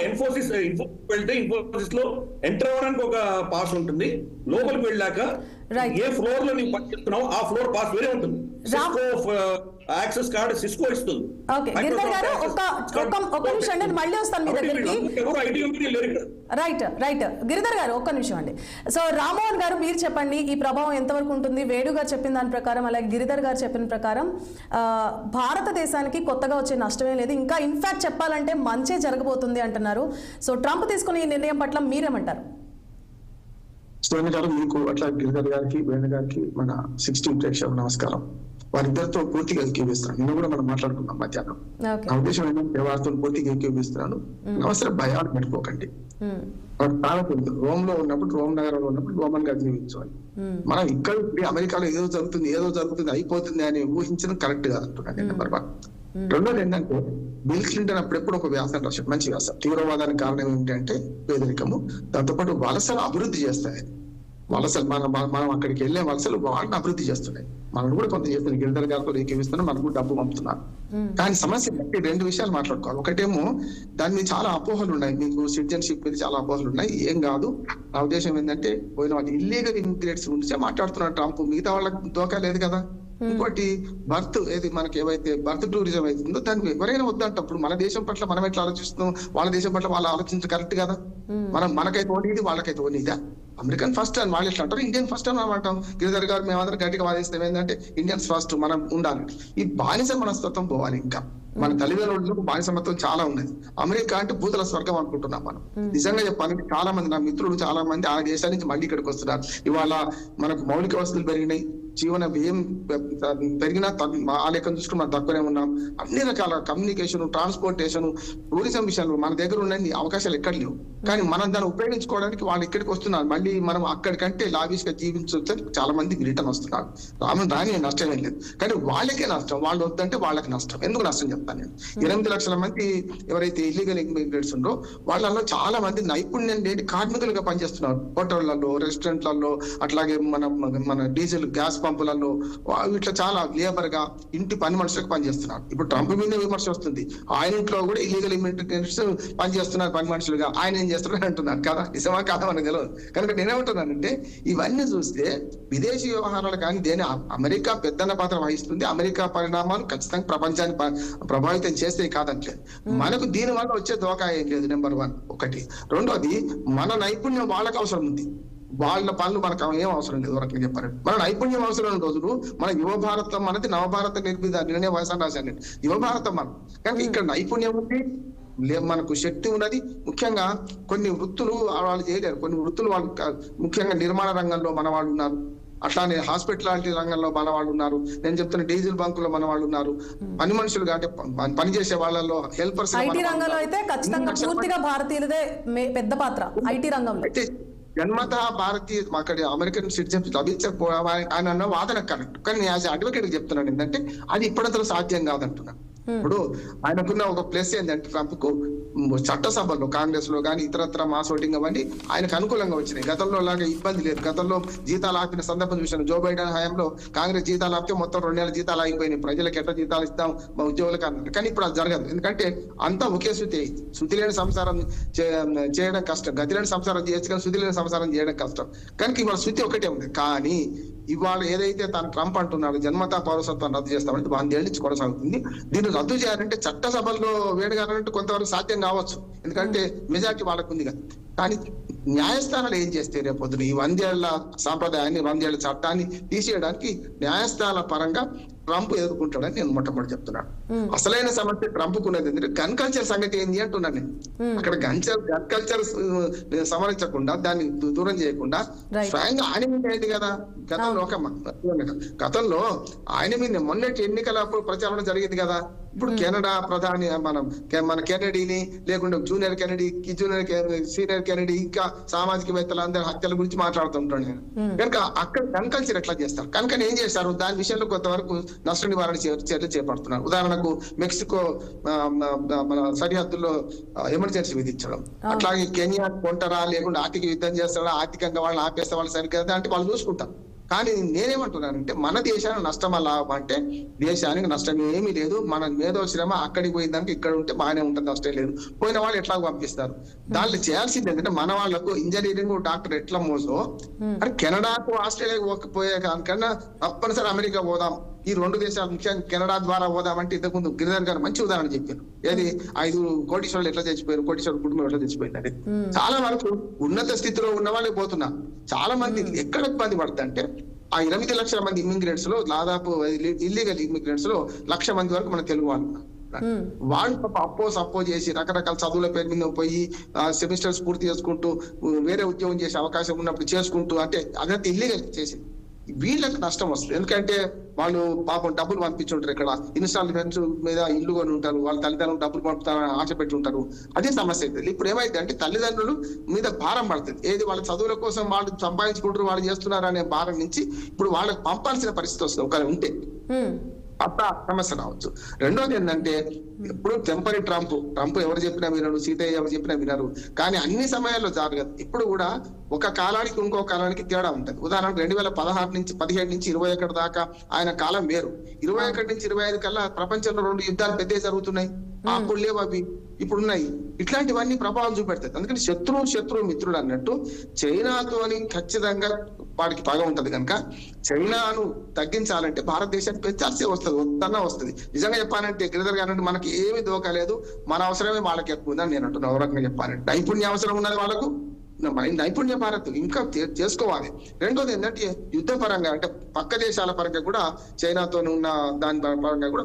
ఇన్ఫోసిస్ వెళ్తే ఇన్ఫోసిస్ లో ఎంటర్ అవ్వడానికి ఒక పాస్ ఉంటుంది. లోపలికి వెళ్ళాక ఏ ఫ్లోర్ లో నీవు పనిచేస్తున్నావు ఆ ఫ్లోర్ పాస్ వేరే ఉంటుంది. యాక్సెస్ కార్డు సిస్కో ఇస్తుంది. రైట్ గిరిధర్ గారు ఒక్క నిమిషం అండి. సో రామ్మోహన్ గారు మీరు చెప్పండి, ఈ ప్రభావం ఎంతవరకు ఉంటుంది? వేణు గారు చెప్పిన దాని ప్రకారం, అలాగే గిరిధర్ గారు చెప్పిన ప్రకారం భారతదేశానికి కొత్తగా వచ్చే నష్టమే లేదు, ఇంకా ఇన్ఫాక్ట్ చెప్పాలంటే మంచే జరగబోతుంది అంటున్నారు. సో ట్రంప్ తీసుకున్న ఈ నిర్ణయం పట్ల మీరేమంటారు? సోని గారు, మీకు అట్లా గిరిధర్ గారికి, వేణు గారికి, మన 16 ప్రేక్షకులకు నమస్కారం. వారిద్దరితో పూర్తిగా ఏకీవిస్తాను. నిన్న కూడా మనం మాట్లాడుకున్నాం మధ్యాహ్నం. నా ఉద్దేశం ఏంటంటే వారితో పూర్తిగా ఏకీవిస్తున్నాను. అవసరం భయాలు పెట్టుకోకండి. రోమ్ లో ఉన్నప్పుడు, రోమ్ నగరంలో ఉన్నప్పుడు రోమన్ గా జీవించాలి. మనం ఇక్కడ అమెరికాలో ఏదో జరుగుతుంది అయిపోతుంది అని ఊహించడం కరెక్ట్ గా అంటున్నాను. నెంబర్ 1. రెండోది ఏంటంటే బిల్ క్లింటన్ అప్పుడెప్పుడు ఒక వ్యాసం రాశాడు, మంచి వ్యాసం. తీవ్రవాదానికి కారణం ఏంటంటే పేదరికము, దాంతోపాటు వలసలు అభివృద్ధి చేస్తాయి. వలసలు మనం అక్కడికి వెళ్ళే వలసలు వాళ్ళని అభివృద్ధి చేస్తున్నాయి. మనం కూడా కొంత చేస్తున్నాం, గిరిధర్ గారితో ఏకీవిస్తున్నాం, మనకు డబ్బు పంపుతున్నారు. కానీ సమస్య బట్టి 2 విషయాలు మాట్లాడుకోవాలి. ఒకటేమో దాని మీద చాలా అపోహలు ఉన్నాయి, మీకు సిటిజన్షిప్ మీద చాలా అపోహలు ఉన్నాయి. ఏం కాదు, నా ఉద్దేశం ఏంటంటే పోయిన వాళ్ళు ఇల్లీగల్ ఇమిగ్రేట్స్ గురించి మాట్లాడుతున్నారు ట్రంప్, మిగతా వాళ్ళకి దోకా లేదు కదా. ఇంకోటి మనకి ఏవైతే బర్త్ టూరిజం అవుతుందో దానికి ఎవరైనా వద్దంటప్పుడు మన దేశం పట్ల మనం ఎట్లా ఆలోచిస్తున్నాం, వాళ్ళ దేశం పట్ల వాళ్ళు ఆలోచించడం కరెక్ట్ కదా. మనకైతే ఓనిది, వాళ్ళకైతే ఓనిదా? అమెరికన్ ఫస్ట్ అని వాళ్ళు ఎట్లా అంటారు, ఇండియన్ ఫస్ట్ అని మనం అంటాం. గిరిధర్ గారు మేమందరం గట్టిగా వాదిస్తాం ఏంటంటే ఇండియన్స్ ఫస్ట్, మనం ఉండాలి. ఈ బానిస మనస్తత్వం పోవాలి. ఇంకా మన తల్లిదండ్రులకు బానిసమత్వం చాలా ఉన్నది. అమెరికా అంటే భూతల స్వర్గం అనుకుంటున్నాం మనం. నిజంగా చెప్పాలంటే చాలా మంది నా మిత్రులు చాలా మంది ఆ దేశాల నుంచి మళ్ళీ ఇక్కడికి వస్తున్నారు. ఇవాళ మనకు మౌలిక వసతులు పెరిగినాయి, జీవన వ్యయం పెరిగినా ఆ లెక్కను చూసుకుని మనం తక్కువనే ఉన్నాం. అన్ని రకాల కమ్యూనికేషన్, ట్రాన్స్పోర్టేషన్, టూరిజం విషయాలు మన దగ్గర ఉన్న అవకాశాలు ఎక్కడ లేవు. కానీ మనం దాన్ని ఉపయోగించుకోవడానికి వాళ్ళు ఇక్కడికి వస్తున్నారు. మళ్ళీ మనం అక్కడికంటే లావిష్ గా జీవించవచ్చు. చాలా మంది రిటర్న్ వస్తున్నారు. దాని నష్టం ఏం లేదు, కానీ వాళ్ళకే నష్టం. వాళ్ళు వద్దంటే వాళ్ళకి నష్టం. ఎందుకు నష్టం చెప్తాను నేను. 8 లక్షల మంది ఎవరైతే ఇల్లీగల్ ఇమిగ్రేట్స్ ఉండో వాళ్ళలో చాలా మంది నైపుణ్యం లేని కార్మికులుగా పనిచేస్తున్నారు. హోటళ్లలో, రెస్టారెంట్లలో, అట్లాగే మన డీజిల్ గ్యాస్ పంపులలో, ఇట్లా చాలా లేబర్ గా ఇంటి పని మనుషులకు పనిచేస్తున్నారు. ఇప్పుడు ట్రంప్ మీద విమర్శ వస్తుంది, ఆయన ఇంట్లో కూడా ఇల్లీగల్ ఇమిగ్రేట్స్ పనిచేస్తున్నారు పని మనుషులుగా. ఆయన ఏం చేస్తున్నారు అంటున్నారు కదా. నిజమా కాదా మనకు తెలియదు. కనుక నేనేమంటున్నానంటే ఇవన్నీ చూస్తే విదేశీ వ్యవహారాలు కానీ దేని అమెరికా పెద్దన్న పాత్ర వహిస్తుంది. అమెరికా పరిణామాలు ఖచ్చితంగా ప్రపంచాన్ని ప్రభావితం చేస్తే కాదంటలేదు. మనకు దీని వల్ల వచ్చే దోకా ఏం లేదు. నెంబర్ 1 ఒకటి. రెండోది మన నైపుణ్యం వాళ్ళకి అవసరం ఉంది. వాళ్ళ పనులు మనకు ఏం అవసరం లేదు. వరకు చెప్పారు మన నైపుణ్యం అవసరం రోజులు మన యువ భారతం అనేది నవభారత నిర్మిత వయసాన్ని రాశాను. యువ భారతం మనం కానీ ఇక్కడ నైపుణ్యం ఉంది, మనకు శక్తి ఉన్నది. ముఖ్యంగా కొన్ని వృత్తులు వాళ్ళు చేయలేరు. కొన్ని వృత్తులు వాళ్ళు ముఖ్యంగా నిర్మాణ రంగంలో మన వాళ్ళు ఉన్నారు, అట్లానే హాస్పిటాలిటీ రంగంలో మన వాళ్ళు ఉన్నారు, నేను చెప్తున్న డీజిల్ బంకులో మన వాళ్ళు ఉన్నారు, పని మనుషులుగా అంటే పనిచేసే వాళ్ళలో హెల్పర్స్. ఐటీ రంగంలో అయితే ఖచ్చితంగా పూర్తిగా భారతీయులదే పెద్ద పాత్ర. ఐటీ రంగంలో అయితే జన్మత భారతీయ అక్కడ అమెరికన్ సిటిజన్ లభించకపోవా ఆయన అన్న వాదన కరెక్ట్. కానీ నేను యాజ్ అడ్వకేట్ చెప్తున్నాను ఏంటంటే అది ఇప్పటింతలో సాధ్యం కాదంటున్నాను. ఇప్పుడు ఆయనకున్న ఒక ప్లస్ ఏంటంటే ట్రంప్ కు చట్టసభలో కాంగ్రెస్ లో కానీ ఇతరత్ర మాస్ ఓటింగ్ అవన్నీ ఆయనకు అనుకూలంగా వచ్చినాయి. గతంలో లాగా ఇబ్బంది లేదు. గతంలో జీతాలు ఆపిన సందర్భం చూసాను. జో బైడెన్ హయాంలో కాంగ్రెస్ జీతాలు ఆపితే మొత్తం 2 నెలల జీతాలు ఆగిపోయినాయి. ప్రజలకు ఎట్లా జీతాలు ఇస్తాం మా ఉద్యోగులకు అన్నారు. కానీ ఇప్పుడు అది జరగదు. ఎందుకంటే అంతా ఒకే శృతి లేని సంసారం చేయడం కష్టం. గతి లేని సంసారం చేయొచ్చు కానీ శృతి లేని సంసారం చేయడం కష్టం. కనుక ఇవాళ శృతి ఒకటే ఉంది. కానీ ఇవాళ ఏదైతే తను ట్రంప్ అంటున్నాడు జన్మతా పౌరసత్వాన్ని రద్దు చేస్తామంటే 100 ఏళ్ళ నుంచి కొనసాగుతుంది. దీన్ని రద్దు చేయాలంటే చట్టసభల్లో వేడుగానంటే కొంతవరకు సాధ్యం కావచ్చు. ఎందుకంటే మెజార్టీ వాళ్ళకు ఉంది కదా. కానీ న్యాయస్థానాలు ఏం చేస్తే రేపొద్దున ఈ 100 ఏళ్ల సాంప్రదాయాన్ని 100 ఏళ్ల చట్టాన్ని తీసేయడానికి న్యాయస్థానాల పరంగా ట్రంప్ ఎదుర్కొంటాడని నేను మొట్టమొదటి చెప్తున్నాను. అసలైన సమస్య ట్రంప్ ఉన్నది ఏంటంటే గన్ కల్చర్ సంగతి ఏంది అంటున్నాను నేను. అక్కడ గన్ కల్చర్ సమరించకుండా దాన్ని దూరం చేయకుండా స్వయంగా ఆయన మీద అయింది కదా. గతంలో ఆయన మీద మొన్నటి ఎన్నికలప్పుడు ప్రచారణ జరిగింది కదా. ఇప్పుడు కెనడా ప్రధాని మన కెనడీని లేకుండా జూనియర్ కెనడీ సీనియర్ కెనడీ ఇంకా సామాజికవేత్తలు అందరి హత్యల గురించి మాట్లాడుతుంటాను నేను. కనుక అక్కడ గన్ కల్చర్ ఎట్లా చేస్తారు కనుక ఏం చేస్తారు దాని విషయంలో కొంతవరకు నష్ట నివారణ చర్యలు చేపడుతున్నారు. ఉదాహరణకు మెక్సికో మన సరిహద్దుల్లో ఎమర్జెన్సీ విధించడం, అట్లాగే కెన్యా కొంటారా లేకుండా ఆర్థిక యుద్ధం చేస్తారా, ఆర్థికంగా వాళ్ళని ఆపేస్తే వాళ్ళు సరిగ్గా అంటే వాళ్ళు చూసుకుంటారు. కానీ నేనేమంటున్నానంటే మన దేశానికి నష్టం లాభం అంటే దేశానికి నష్టం ఏమీ లేదు. మన మేధో శ్రమ అక్కడికి పోయిందాక ఇక్కడ ఉంటే బాగానే ఉంటుంది, నష్టం లేదు. పోయిన వాళ్ళు ఎట్లా పంపిస్తారు. దాంట్లో చేయాల్సింది ఏంటంటే మన వాళ్ళకు ఇంజనీరింగ్ డాక్టర్ ఎట్లా మోసో అని కెనడాకు ఆస్ట్రేలియాకు పోయే కన్నా తప్పనిసరి అమెరికా పోదాం. ఈ 2 దేశాలు ముఖ్యంగా కెనడా ద్వారా పోదామంటే ఇంతకుముందు గిరిధర్ గారు మంచి ఉదాహరణ చెప్పారు. ఏది 5 కోటీశ్వరులు ఎట్లా చచ్చిపోయారు, కోటీశ్వర కుటుంబం ఎట్లా చచ్చిపోయింది అనేది. చాలా వరకు ఉన్నత స్థితిలో ఉన్న వాళ్ళే పోతున్నారు. చాలా మంది ఎక్కడ ఇబ్బంది పడుతుందంటే ఆ 8 లక్షల మంది ఇమ్మిగ్రెంట్స్ లో దాదాపు ఇల్లీగల్ ఇమ్మిగ్రెంట్స్ లో 1,00,000 మంది వరకు మన తెలుగు వాళ్ళు వాళ్ళు అప్పో చేసి రకరకాల చదువుల పేరు మీద పోయి సెమిస్టర్స్ పూర్తి చేసుకుంటూ వేరే ఉద్యోగం చేసే అవకాశం ఉన్నప్పుడు చేసుకుంటూ అంటే అదంతా ఇల్లీగల్ చేసి వీళ్ళకి నష్టం వస్తుంది. ఎందుకంటే వాళ్ళు పాపం డబ్బులు పంపించుంటారు. ఇక్కడ ఇన్స్టాల్మెంట్స్ మీద ఇల్లు కొని ఉంటారు. వాళ్ళ తల్లిదండ్రులు డబ్బులు పంపుతారని ఆశ పెట్టి ఉంటారు. అదే సమస్య అవుతుంది. ఇప్పుడు ఏమైంది అంటే తల్లిదండ్రులు మీద భారం పడుతుంది. ఏది వాళ్ళ చదువుల కోసం వాళ్ళు సంపాదించుకుంటారు, వాళ్ళు చేస్తున్నారు అనే భారం నుంచి ఇప్పుడు వాళ్ళకి పంపాల్సిన పరిస్థితి వస్తుంది ఒకవేళ ఉంటే. అట్లా సమస్య రావచ్చు. రెండోది ఏంటంటే ఇప్పుడు టెంపరీ ట్రంప్ ఎవరు చెప్పినా వినరు, సీతయ్య ఎవరు చెప్పినా వినరు. కానీ అన్ని సమయాల్లో జరగదు. ఇప్పుడు కూడా ఒక కాలానికి ఇంకో కాలానికి తేడా ఉంటది. ఉదాహరణకు 2016 నుంచి 17 నుంచి 21 దాకా ఆయన కాలం వేరు. 21 నుంచి 25 కల్లా ప్రపంచంలో 2 యుద్ధాలు పెద్దవి జరుగుతున్నాయి. అప్పుడు లేవు, అవి ఇప్పుడు ఉన్నాయి. ఇట్లాంటివన్నీ ప్రభావం చూపెడతాయి. అందుకని శత్రువు మిత్రుడు అన్నట్టు చైనాతోని ఖచ్చితంగా వాడికి పగ ఉంటది. కనుక చైనాను తగ్గించాలంటే భారతదేశానికి పెంచాల్సి వస్తుంది, వద్దన్నా వస్తుంది. నిజంగా చెప్పాలంటే గిరిధర్ గారు మనకి ఏమి దోకలేదు, మన అవసరమే వాళ్ళకి ఎక్కువ ఉందని నేను అంటున్నాను. రకంగా చెప్పాలంటే నైపుణ్య అవసరం ఉన్నది వాళ్ళకు, నైపుణ్య భారత్ ఇంకా చేసుకోవాలి. రెండోది ఏంటంటే యుద్ధ పరంగా అంటే పక్క దేశాల పరంగా కూడా చైనాతో ఉన్న దాని పరంగా కూడా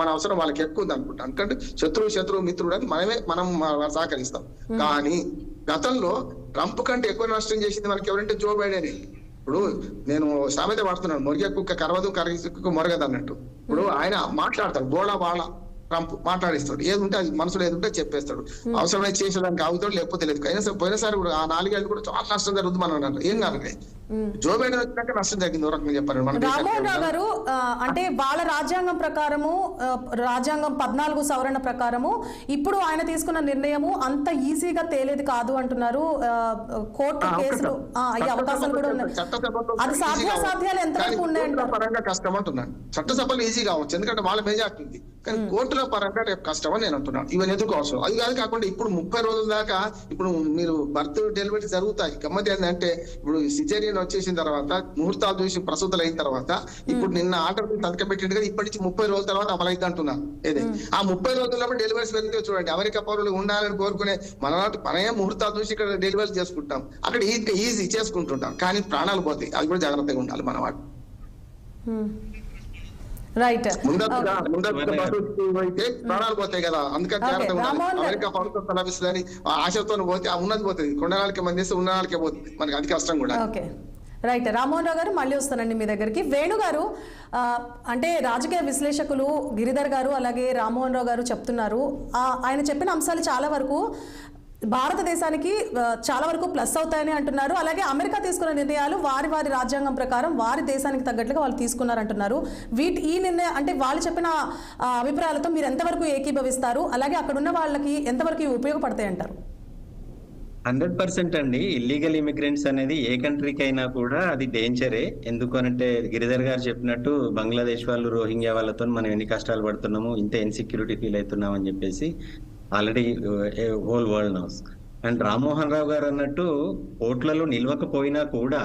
మన అవసరం వాళ్ళకి ఎక్కువ ఉంది అనుకుంటాం. ఎందుకంటే శత్రువు మిత్రుడు అని మనం సహకరిస్తాం. కానీ గతంలో ట్రంప్ కంటే ఎక్కువ నష్టం చేసింది మనకి ఎవరంటే జో బైడెన్. ఇప్పుడు నేను సామెత వాడుతున్నాను, మొరిగే కుక్క కరవదు, కరగ మొరగదు అన్నట్టు. ఇప్పుడు ఆయన మాట్లాడతాడు బోళా బాళ, ట్రంప్ మాట్లాడిస్తాడు. ఏది ఉంటే అది మనసులో ఏది ఉంటే చెప్పేస్తాడు. అవసరమైతే చేసేదానికి ఆగుతాడు, లేకపోతే లేదు. పోయినసారి కూడా ఆ 4 ఏళ్ళు కూడా చాలా నష్టం జరుగుతుంది మనం అన్నారు. ఏం కాదు, జో బైడెన్ వచ్చినాక నష్టం జరిగింది. రకంగా చెప్పారు. రామ్మోహన్ రావు గారు అంటే వాళ్ళ రాజ్యాంగం ప్రకారము, రాజ్యాంగం 14 సవరణ ప్రకారము ఇప్పుడు ఆయన తీసుకున్న నిర్ణయము అంత ఈజీగా తేలేది కాదు అంటున్నారు. కోర్టు కేసులు అయ్యే అవకాశాలు కూడా ఉన్నాయి. అది సాధ్యాలు ఎంతవరకు ఉన్నాయంటే పరంగా కష్టం అంటున్నాను. చట్టసభలు ఈజీ కావచ్చు ఎందుకంటే వాళ్ళ మెజార్టీ ఉంది. కానీ కోర్టుల పరంగా రేపు కష్టం అని నేను అంటున్నాను. ఇవన్నీ ఎదుర్కోవచ్చు. అది కాదు కాకుండా ఇప్పుడు 30 రోజుల దాకా ఇప్పుడు మీరు బర్త్ డెలివరీ జరుగుతాయి. గమ్మతి ఏంటంటే ఇప్పుడు సిజేరియన్ వచ్చేసిన తర్వాత ముహూర్తాలు చూసి ప్రసూతలు అయిన తర్వాత ఇప్పుడు నిన్న ఆర్డర్ సంతకం పెట్టింది కదా, ఇప్పటి నుంచి 30 రోజుల తర్వాత అమలైతే అంటున్నారు. ఏదే ఆ 30 రోజుల్లో డెలివరీస్ వెళ్తే చూడండి, అమెరికా పౌరులు ఉండాలని కోరుకునే మనమే ముహూర్తాలు చూసి ఇక్కడ డెలివరీ చేసుకుంటాం, అక్కడ ఈజీ చేసుకుంటుంటాం. కానీ ప్రాణాలు పోతాయి. అది కూడా జాగ్రత్తగా ఉండాలి మన వాళ్ళు. రైట్, అయితే ప్రాణాలు పోతాయి కదా, అందుకని జాగ్రత్తగా ఉండాలి. అమెరికా పౌరత్వం లభిస్తుందని ఆశతో పోతే ఉన్నది పోతుంది, కొండనాళ్ళకి మంది చేస్తే ఉన్ననాళ్ళకే పోతుంది, మనకి అది కష్టం కూడా. రైట్, రామ్మోహన్ రావు గారు మళ్ళీ వస్తానండి మీ దగ్గరికి. వేణు గారు అంటే రాజకీయ విశ్లేషకులు గిరిధర్ గారు అలాగే రామ్మోహన్ రావు గారు చెప్తున్నారు, ఆయన చెప్పిన అంశాలు చాలా వరకు భారతదేశానికి చాలా వరకు ప్లస్ అవుతాయని అంటున్నారు. అలాగే అమెరికా తీసుకున్న నిర్ణయాలు వారి వారి రాజ్యాంగం ప్రకారం వారి దేశానికి తగ్గట్లుగా వాళ్ళు తీసుకున్నారంటున్నారు. ఈ నిర్ణయం అంటే వాళ్ళు చెప్పిన అభిప్రాయాలతో మీరు ఎంతవరకు ఏకీభవిస్తారు, అలాగే అక్కడ ఉన్న వాళ్ళకి ఎంతవరకు ఉపయోగపడతాయి అంటారు? 100% అండి. ఇల్లీగల్ ఇమిగ్రెంట్స్ అనేది ఏ కంట్రీకి అయినా కూడా అది డేంజరే. ఎందుకనంటే గిరిధర్ గారు చెప్పినట్టు బంగ్లాదేశ్ వాళ్ళు, రోహింగ్యా వాళ్ళతో మనం ఎన్ని కష్టాలు పడుతున్నాము, ఇంత ఇన్సెక్యూరిటీ ఫీల్ అవుతున్నాం అని చెప్పేసి already whole world knows. And Rammohan Rao garu అన్నట్టు కోట్లలో నిల్వకపోయినా కూడా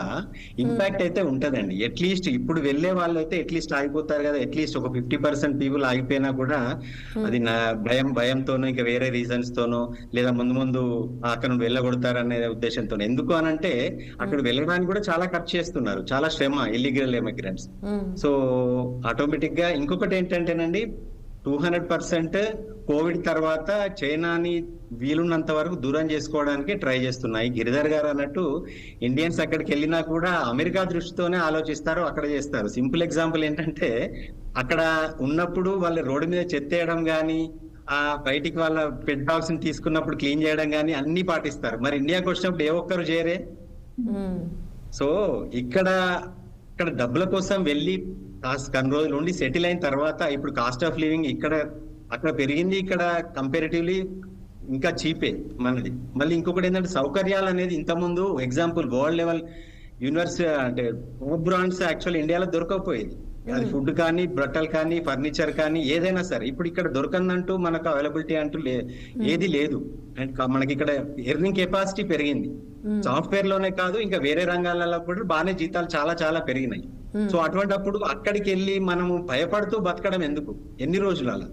ఇంపాక్ట్ అయితే ఉంటదండి. అట్లీస్ట్ ఇప్పుడు వెళ్లే వాళ్ళు అయితే అట్లీస్ట్ ఆగిపోతారు కదా, అట్లీస్ట్ ఒక 50% పీపుల్ ఆగిపోయినా కూడా అది నా భయంతోనో ఇంకా వేరే రీజన్స్ తోనో లేదా ముందు అక్కడ నుండి వెళ్ళగొడతారనే ఉద్దేశంతో. ఎందుకు అనంటే అక్కడ వెళ్ళడానికి కూడా చాలా ఖర్చు చేస్తున్నారు, చాలా శ్రమ ఇల్లీగల్ ఇమిగ్రెంట్స్. సో ఆటోమేటిక్ గా ఇంకొకటి ఏంటంటేనండి, 200% కోవిడ్ తర్వాత చైనాని వీలున్నంత వరకు దూరం చేసుకోవడానికి ట్రై చేస్తున్నాయి. గిరిధర్ గారు అన్నట్టు ఇండియన్స్ అక్కడికి వెళ్ళినా కూడా అమెరికా దృష్టితోనే ఆలోచిస్తారు, అక్కడ చేస్తారు. సింపుల్ ఎగ్జాంపుల్ ఏంటంటే, అక్కడ ఉన్నప్పుడు వాళ్ళు రోడ్డు మీద చెత్తేయడం కానీ, బయటికి వాళ్ళ పెట్ డాగ్స్ ని తీసుకున్నప్పుడు క్లీన్ చేయడం కానీ అన్ని పాటిస్తారు. మరి ఇండియాకి వచ్చినప్పుడు ఏ ఒక్కరు చేయరే. సో ఇక్కడ డబ్బుల కోసం వెళ్ళి కొన్ని రోజులు ఉండి సెటిల్ అయిన తర్వాత ఇప్పుడు కాస్ట్ ఆఫ్ లివింగ్ అక్కడ పెరిగింది, ఇక్కడ కంపారిటివ్లీ ఇంకా చీపే మనది. మళ్ళీ ఇంకొకటి ఏంటంటే సౌకర్యాలు అనేది ఇంతకుముందు ఎగ్జాంపుల్ వరల్డ్ లెవెల్ యూనివర్సిటీ అంటే టాప్ బ్రాండ్స్ యాక్చువల్ ఇండియాలో దొరకకపోయేది. అది ఫుడ్ కానీ, బట్టలు కానీ, ఫర్నిచర్ కానీ ఏదైనా సరే. ఇప్పుడు ఇక్కడ దొరకందంటూ మనకు అవైలబిలిటీ అంటూ ఏది లేదు. అండ్ మనకి ఇక్కడ ఎర్నింగ్ కెపాసిటీ పెరిగింది. సాఫ్ట్వేర్ లోనే కాదు, ఇంకా వేరే రంగాలలో కూడా బాగానే జీతాలు చాలా చాలా పెరిగినాయి. సో అటువంటిప్పుడు అక్కడికి వెళ్ళి మనము భయపడుతూ బతకడం ఎందుకు ఎన్ని రోజులు అలా?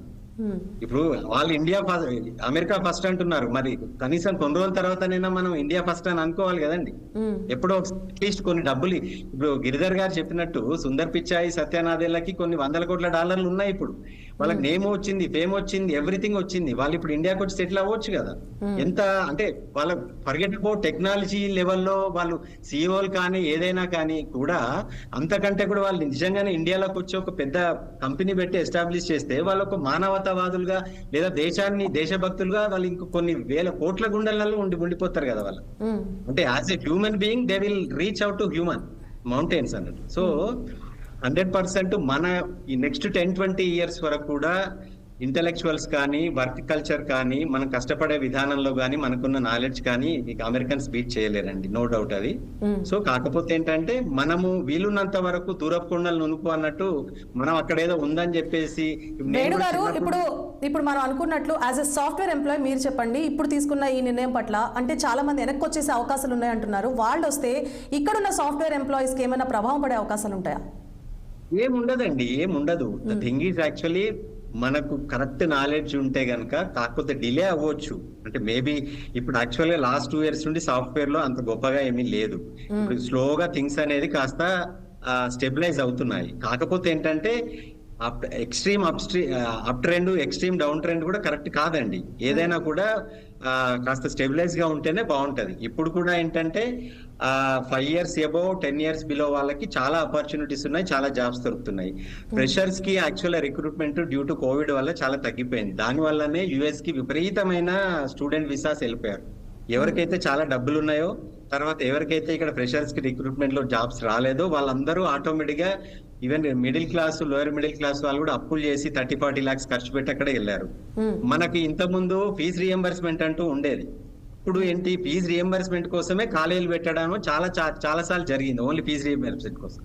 ఇప్పుడు వాళ్ళు అమెరికా ఫస్ట్ అంటున్నారు, మరి కనీసం కొన్ని రోజుల తర్వాతనైనా మనం ఇండియా ఫస్ట్ అని అనుకోవాలి కదండి. ఎప్పుడో అట్లీస్ట్ కొన్ని డబ్బులు, ఇప్పుడు గిరిధర్ గారు చెప్పినట్టు సుందర్ పిచాయి, సత్యనాథేళ్ళకి కొన్ని $100 కోట్ల ఉన్నాయి. ఇప్పుడు వాళ్ళకి నేమ్ వచ్చింది, ఫేమ్ వచ్చింది, ఎవ్రీథింగ్ వచ్చింది. వాళ్ళు ఇప్పుడు ఇండియాకి వచ్చి సెటిల్ అవ్వచ్చు కదా. ఎంత అంటే వాళ్ళ ఫర్గెట్ అబౌట్ టెక్నాలజీ లెవెల్లో వాళ్ళు సిఇఓలు కానీ ఏదైనా కానీ కూడా అంతకంటే కూడా వాళ్ళు నిజంగానే ఇండియాలోకి వచ్చి ఒక పెద్ద కంపెనీ పెట్టి ఎస్టాబ్లిష్ చేస్తే వాళ్ళు ఒక మానవతావాదులుగా లేదా దేశభక్తులుగా వాళ్ళు ఇంకో కొన్ని వేల కోట్ల గుండెలలో ఉండిపోతారు కదా వాళ్ళు. అంటే as a human being they will reach out to human mountains అన్నట్టు. సో 100% మన ఈ నెక్స్ట్ 10-20 ఇయర్స్ వరకు కూడా ఇంటెలెక్చువల్స్ కానీ, వర్టికల్చర్ కానీ, మనం కష్టపడే విధానంలో కానీ, మనకున్న నాలెడ్జ్ కానీ అమెరికన్స్ బీట్ చేయలేరండి, నో డౌట్ అది. సో కాకపోతే ఏంటంటే మనము వీలున్నంత వరకు దూరపు కొండలు నునుపు అన్నట్టు మనం అక్కడ ఏదో ఉందని చెప్పేసి. వేణు గారు, ఇప్పుడు మనం అనుకున్నట్లు యాజ్ ఎ సాఫ్ట్వేర్ ఎంప్లాయ్ మీరు చెప్పండి, ఇప్పుడు తీసుకున్న ఈ నిర్ణయం పట్ల అంటే చాలా మంది వెనక్కి వచ్చేసే అవకాశాలు ఉన్నాయంటున్నారు. వాళ్ళు వస్తే ఇక్కడున్న సాఫ్ట్వేర్ ఎంప్లాయీస్ కి ఏమైనా ప్రభావం పడే అవకాశాలు ఉంటాయా? ఏముండదండి, ఏముండదు. ద థింగ్ ఈజ్ యాక్చువల్లీ మనకు కరెక్ట్ నాలెడ్జ్ ఉంటే గనక, కాకపోతే డిలే అవ్వచ్చు. అంటే మేబీ ఇప్పుడు యాక్చువల్ గా లాస్ట్ 2 years నుండి సాఫ్ట్వేర్ లో అంత గొప్పగా ఏమీ లేదు. ఇప్పుడు స్లోగా థింగ్స్ అనేది కాస్త స్టెబిలైజ్ అవుతున్నాయి. కాకపోతే ఏంటంటే extreme up trend, extreme down trend కూడా కరెక్ట్ కాదండి. ఏదైనా కూడా కాస్త స్టెబిలైజ్ గా ఉంటేనే బాగుంటది. ఇప్పుడు కూడా ఏంటంటే 5 years above 10 years బిలో వాళ్ళకి చాలా ఆపర్చునిటీస్ ఉన్నాయి, చాలా జాబ్స్ దొరుకుతున్నాయి. ఫ్రెషర్స్ కి actual recruitment due to Covid వల్ల చాలా తగ్గిపోయింది. దాని వల్లనే యుఎస్ కి విపరీతమైన స్టూడెంట్ వీసాస్ వెళ్ళిపోయారు. ఎవరికైతే చాలా డబ్బులు ఉన్నాయో, తర్వాత ఎవరికైతే ఇక్కడ ఫ్రెషర్స్ కి రిక్రూట్మెంట్ లో జాబ్స్ రాలేదో వాళ్ళందరూ ఆటోమేటిక్ గా even middle class, lower middle class వాళ్ళు కూడా అప్పులు చేసి 30-40 lakhs ఖర్చు పెట్టి అక్కడ వెళ్ళారు. మనకి ఇంత ముందు ఫీజు రియంబర్స్మెంట్ అంటూ ఉండేది. ఇప్పుడు ఏంటి, ఫీజు రియంబర్స్మెంట్ కోసమే కాలేజీలు పెట్టడం చాలా సార్లు జరిగింది, ఓన్లీ ఫీజు రియంబర్స్మెంట్ కోసం.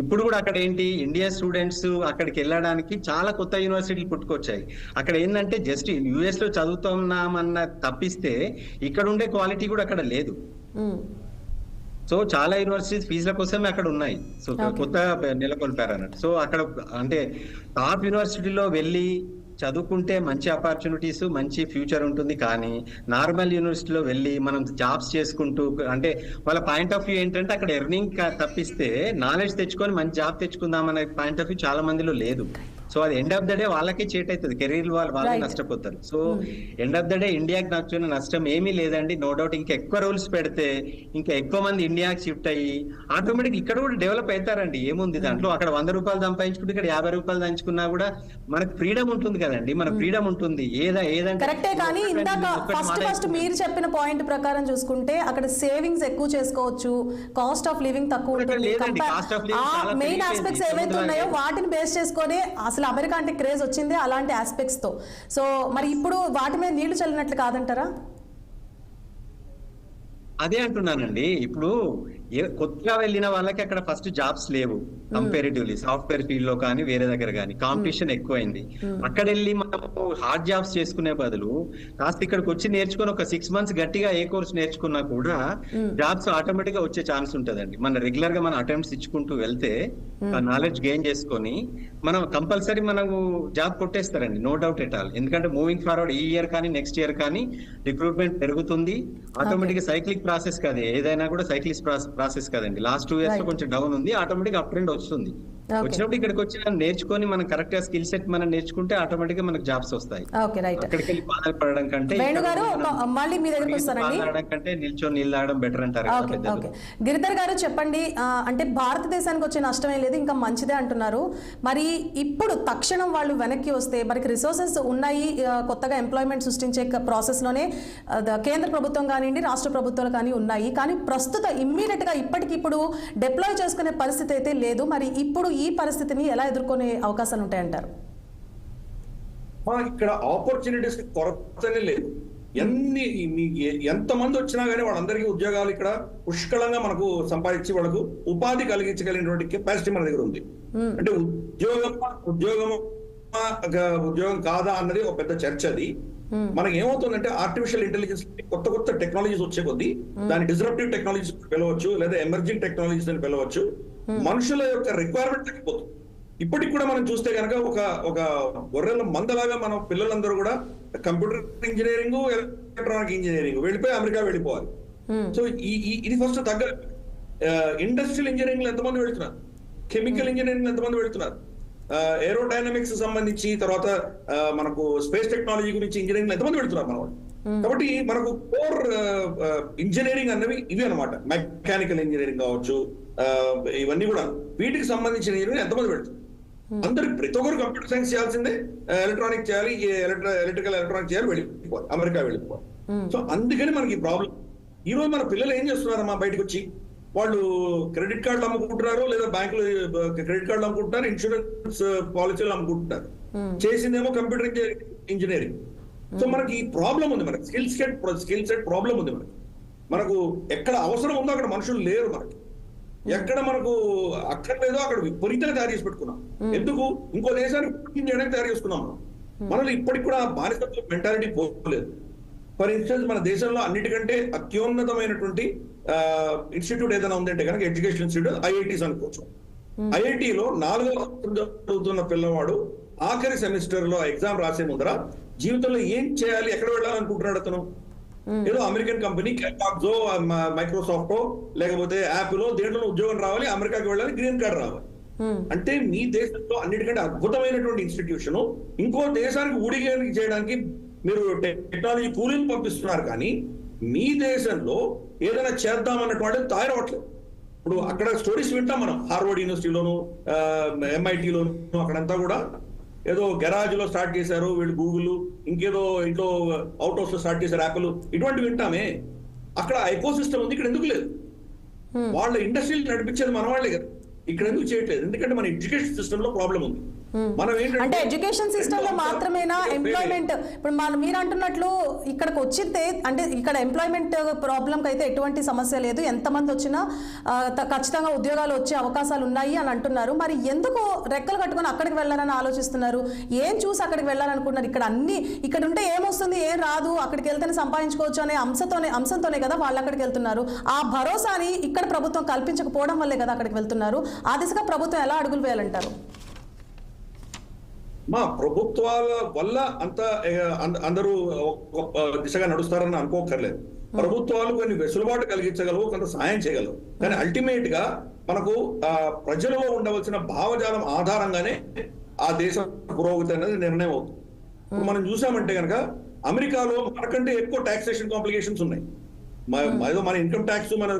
ఇప్పుడు కూడా అక్కడ ఏంటి, ఇండియన్ స్టూడెంట్స్ అక్కడికి వెళ్ళడానికి చాలా కొత్త యూనివర్సిటీలు పుట్టుకొచ్చాయి. అక్కడ ఏంటంటే జస్ట్ యుఎస్ లో చదువుతున్నామన్న తప్పిస్తే ఇక్కడ ఉండే క్వాలిటీ కూడా అక్కడ లేదు. సో చాలా యూనివర్సిటీస్ ఫీజుల కోసమే అక్కడ ఉన్నాయి. సో కొత్త నెలకొల్పారు అన్నట్టు. సో అక్కడ అంటే టాప్ యూనివర్సిటీలో వెళ్ళి చదువుకుంటే మంచి ఆపర్చునిటీస్, మంచి ఫ్యూచర్ ఉంటుంది. కానీ నార్మల్ యూనివర్సిటీలో వెళ్ళి మనం జాబ్స్ చేసుకుంటూ, అంటే వాళ్ళ పాయింట్ ఆఫ్ వ్యూ ఏంటంటే అక్కడ ఎర్నింగ్ తప్పిస్తే నాలెడ్జ్ తెచ్చుకొని మంచి జాబ్ తెచ్చుకుందాం అనే పాయింట్ ఆఫ్ వ్యూ చాలా మందిలో లేదు. సో అది ఎండ్ ఆఫ్ ద డే వాళ్ళకే చేట్ అవుతుంది, కెరీర్ వాళ్ళే నష్టపోతారు. So end of the day ఇండియాకి నచ్చిన నష్టం ఏమీ లేదండి, నో డౌట్. ఇంకా ఎక్కువ రూల్స్ పెడితే ఇంకా ఎక్కువ మంది ఇండియాకి షిఫ్ట్ అయ్యి ఆటోమేటిక్ ఇక్కడ కూడా డెవలప్ అవుతారండి. ఏముంది దాంట్లో, అక్కడ 100 రూపాయలు సంపాదించుకుంటే ఇక్కడ 50 రూపాయలు దంచుకున్నా కూడా మనకు ఫ్రీడమ్ ఉంటుంది కదండి, మన ఫ్రీడమ్ ఉంటుంది. ఏదంటే కరెక్టే, కానీ ఇందాక ఫస్ట్ మీరు చెప్పిన పాయింట్ ప్రకారం చూసుకుంటే అక్కడ సేవింగ్స్ ఎక్కువ చేసుకోవచ్చు, కాస్ట్ ఆఫ్ లివింగ్ తక్కువ ఉంటుంది. మెయిన్ ఆస్పెక్ట్స్ ఏవైతే ఉన్నాయో వాటిని బేస్ చేసుకొని అసలు అమెరికా అంటే క్రేజ్ వచ్చింది అలాంటి ఆస్పెక్ట్స్ తో. సో మరి ఇప్పుడు వాటి మీద నీళ్లు చల్లినట్లు కాదంటారా? అదే అంటున్నానండి. ఇప్పుడు కొత్తగా వెళ్ళిన వాళ్ళకి అక్కడ ఫస్ట్ జాబ్స్ లేవు కంపారిటివ్లీ, సాఫ్ట్వేర్ ఫీల్డ్ లో కానీ వేరే దగ్గర కానీ కాంపిటీషన్ ఎక్కువైంది. అక్కడ వెళ్ళి మనము హార్డ్ జాబ్స్ చేసుకునే బదులు కాస్త ఇక్కడికి వచ్చి నేర్చుకుని ఒక 6 months గట్టిగా ఏ కోర్స్ నేర్చుకున్నా కూడా జాబ్స్ ఆటోమేటిక్ గా వచ్చే ఛాన్స్ ఉంటదండి. మన రెగ్యులర్ గా మన అటెంప్ట్స్ ఇచ్చుకుంటూ వెళ్తే నాలెడ్జ్ గెయిన్ చేసుకొని మనం కంపల్సరీ మనకు జాబ్ కొట్టేస్తారండి, నో డౌట్ ఎట్ ఆల్. ఎందుకంటే మూవింగ్ ఫార్వర్డ్ ఈ ఇయర్ కానీ నెక్స్ట్ ఇయర్ కానీ రిక్రూట్మెంట్ పెరుగుతుంది ఆటోమేటిక్. సైక్లిక్ ప్రాసెస్ కాదు, ఏదైనా కూడా సైక్లిక్ ప్రాసెస్ కదండి. లాస్ట్ 2 years లో కొంచెం డౌన్ ఉంది, ఆటోమేటిక్ అప్ ట్రెండ్ వస్తుంది. వచ్చినప్పుడు ఇక్కడికి వచ్చి నేర్చుకొని మనం కరెక్ట్ గా స్కిల్ సెట్ మనం నేర్చుకుంటే ఆటోమేటిక్ గా మనకు జాబ్స్ వస్తాయి. అక్కడికి వెళ్ళి బాధలు పడడం కంటే నిల్చొని నిలడం బెటర్ అంటారు. గిరిధర్ గారు చెప్పండి, అంటే భారతదేశానికి వచ్చే నష్టమే లేదు, ఇంకా మంచిదే అంటున్నారు. మరి ఇప్పుడు తక్షణం వాళ్ళు వెనక్కి వస్తే మనకి రిసోర్సెస్ ఉన్నాయి, కొత్తగా ఎంప్లాయ్మెంట్ సృష్టించే ప్రాసెస్ లోనే కేంద్ర ప్రభుత్వం కానివ్వండి రాష్ట్ర ప్రభుత్వాలు కానీ ఉన్నాయి. కానీ ప్రస్తుత ఇమ్మీడియట్ గా ఇప్పటికిప్పుడు డిప్లాయ్ చేసుకునే పరిస్థితి అయితే లేదు. మరి ఇప్పుడు ఈ పరిస్థితిని ఎలా ఎదుర్కొనే అవకాశాలు ఉంటాయంటారు? ఇక్కడ ఆపర్చునిటీస్ కొరతనే లేదు. ఎంతమంది వచ్చినా కానీ వాళ్ళందరికీ ఉద్యోగాలు ఇక్కడ పుష్కలంగా మనకు సంపాదించి వాళ్ళకు ఉపాధి కలిగించగలిగినటువంటి కెపాసిటీ మన దగ్గర ఉంది. అంటే ఉద్యోగం కాదా అన్నది ఒక పెద్ద చర్చ. అది మనకి ఏమవుతుందంటే ఆర్టిఫిషియల్ ఇంటెలిజెన్స్ కొత్త టెక్నాలజీస్ వచ్చే కొద్దీ దాని డిస్రప్టివ్ టెక్నాలజీస్ పిలవచ్చు, లేదా ఎమర్జింగ్ టెక్నాలజీస్ అని పిలవచ్చు. మనుషుల యొక్క రిక్వైర్మెంట్ తగ్గిపోతుంది. ఇప్పటికి కూడా మనం చూస్తే కనుక ఒక గొర్రెల మందలాగా మనం పిల్లలందరూ కూడా కంప్యూటర్ ఇంజనీరింగ్, ఎలక్ట్రానిక్ ఇంజనీరింగ్ వెళ్ళిపోయి అమెరికా వెళ్ళిపోవాలి. సో ఇది ఫస్ట్ తగ్గ. ఇండస్ట్రియల్ ఇంజనీరింగ్ లో ఎంతమంది వెళ్తున్నారు, కెమికల్ ఇంజనీరింగ్ ఎంతమంది వెళ్తున్నారు, ఏరోడైనమిక్స్ సంబంధించి తర్వాత మనకు స్పేస్ టెక్నాలజీ గురించి ఇంజనీరింగ్ ఎంతమంది వెళ్తున్నారు మన వాళ్ళు. కాబట్టి మనకు కోర్ ఇంజనీరింగ్ అన్నవి ఇవి అనమాట. మెకానికల్ ఇంజనీరింగ్ కావచ్చు, ఇవన్నీ కూడా వీటికి సంబంధించిన ఇంజనీరింగ్ ఎంతమంది వెళ్తున్నారు. అందరికి ప్రతి ఒక్కరు కంప్యూటర్ సైన్స్ చేయాల్సిందే, ఎలక్ట్రానిక్ చేయాలి, ఎలక్ట్రికల్ ఎలక్ట్రానిక్ చేయాలి, వెళ్ళిపోవాలి, అమెరికా వెళ్ళిపోవాలి. సో అందుకని మనకి ఈ ప్రాబ్లం. ఈ రోజు మన పిల్లలు ఏం చేస్తున్నారమ్మా, బయటకు వచ్చి వాళ్ళు క్రెడిట్ కార్డులు అమ్ముకుంటున్నారు, లేదా బ్యాంకులు క్రెడిట్ కార్డులు అమ్ముకుంటున్నారు, ఇన్సూరెన్స్ పాలసీలు అమ్ముకుంటున్నారు. చేసిందేమో కంప్యూటర్ ఇంజనీరింగ్. సో మనకి ఈ ప్రాబ్లం ఉంది, మనకి స్కిల్ సెట్ ప్రాబ్లం ఉంది. మనకు ఎక్కడ అవసరం ఉందో అక్కడ మనుషులు లేరు. మనకి ఎక్కడ మనకు అక్కర్లేదో అక్కడ విపరీతంగా తయారు చేసి పెట్టుకున్నాం. ఎందుకు? ఇంకో దేశానికి చేయడానికి తయారు చేసుకున్నాం. మనలో ఇప్పటికి కూడా బానిసత్వ మెంటాలిటీ పోలేదు. ఫర్ ఇన్స్టెన్స్ మన దేశంలో అన్నిటికంటే అత్యున్నతమైనటువంటి ఇన్స్టిట్యూట్ ఏదైనా ఉందంటే కనుక ఎడ్యుకేషన్ ఇన్స్టిట్యూట్ ఐఐటీస్ అనుకోవచ్చు. ఐఐటీలో 4వ సంవత్సరం చదువుతున్న పిల్లవాడు ఆఖరి సెమిస్టర్ లో ఎగ్జామ్ రాసే ముందర జీవితంలో ఏం చేయాలి, ఎక్కడ వెళ్ళాలనుకుంటున్నాడు అతను. ఏదో అమెరికన్ కంపెనీ కెల్లాగ్సో, మైక్రోసాఫ్టో, లేకపోతే యాపిల్ దేంట్లో ఉద్యోగం రావాలి, అమెరికాకి వెళ్ళాలి, గ్రీన్ కార్డ్ రావాలి. అంటే మీ దేశంలో అన్నిటికంటే అద్భుతమైనటువంటి ఇన్స్టిట్యూషన్ ఇంకో దేశానికి ఊడిగేనికి చేయడానికి మీరు టెక్నాలజీ కూలీని పంపిస్తున్నారు. కానీ మీ దేశంలో ఏదైనా చేద్దామన్నటువంటి తయారవట్లేదు. ఇప్పుడు అక్కడ స్టోరీస్ వింటాం మనం, హార్వర్డ్ యూనివర్సిటీలోను, MITలోను, అక్కడంతా కూడా ఏదో గెరాజ్ లో స్టార్ట్ చేశారు వీళ్ళు, గూగుల్ ఇంకేదో ఇంట్లో అవుట్ హౌస్ లో స్టార్ట్ చేశారు యాపిల్, ఇటువంటి వింటామే. అక్కడ ఎకో సిస్టమ్ ఉంది, ఇక్కడ ఎందుకు లేదు? వాళ్ళ ఇండస్ట్రీలు నడిపించేది మన వాళ్ళే కదా, ఇక్కడ ఎందుకు చేయట్లేదు? ఎందుకంటే మన ఎడ్యుకేషన్ సిస్టమ్ లో ప్రాబ్లం ఉంది. అంటే ఎడ్యుకేషన్ సిస్టమ్ లో మాత్రమేనా ఎంప్లాయ్మెంట్? ఇప్పుడు మీరు అంటున్నట్లు ఇక్కడికి వచ్చితే అంటే ఇక్కడ ఎంప్లాయ్మెంట్ ప్రాబ్లం అయితే ఎటువంటి సమస్య లేదు, ఎంతమంది వచ్చినా ఖచ్చితంగా ఉద్యోగాలు వచ్చే అవకాశాలు ఉన్నాయి అని అంటున్నారు. మరి ఎందుకు రెక్కలు కట్టుకొని అక్కడికి వెళ్ళాలని ఆలోచిస్తున్నారు? ఏం చూసి అక్కడికి వెళ్ళాలనుకుంటున్నారు? ఇక్కడ అన్ని ఇక్కడ ఉంటే ఏమొస్తుంది, ఏం రాదు, అక్కడికి వెళ్తేనే సంపాదించుకోవచ్చు అనే అంశంతోనే కదా వాళ్ళు అక్కడికి వెళ్తున్నారు. ఆ భరోసాని ఇక్కడ ప్రభుత్వం కల్పించకపోవడం వల్లే కదా అక్కడికి వెళ్తున్నారు. ఆ దిశగా ప్రభుత్వం ఎలా అడుగులు వేయాలంటారు? మా ప్రభుత్వాల వల్ల అంత అందరూ దిశగా నడుస్తారని అనుకోకర్లేదు. ప్రభుత్వాలు కొన్ని వెసులుబాటు కలిగించగలవు, కొంత సాయం చేయగలవు. కానీ అల్టిమేట్ గా మనకు ప్రజలలో ఉండవలసిన భావజాలం ఆధారంగానే ఆ దేశ పురోగతి అనేది నిర్ణయం అవుతుంది. ఇప్పుడు మనం చూసామంటే కనుక అమెరికాలో మనకంటే ఎక్కువ టాక్సేషన్ కాంప్లికేషన్స్ ఉన్నాయి. ఏదో మన ఇన్కమ్ ట్యాక్స్, మన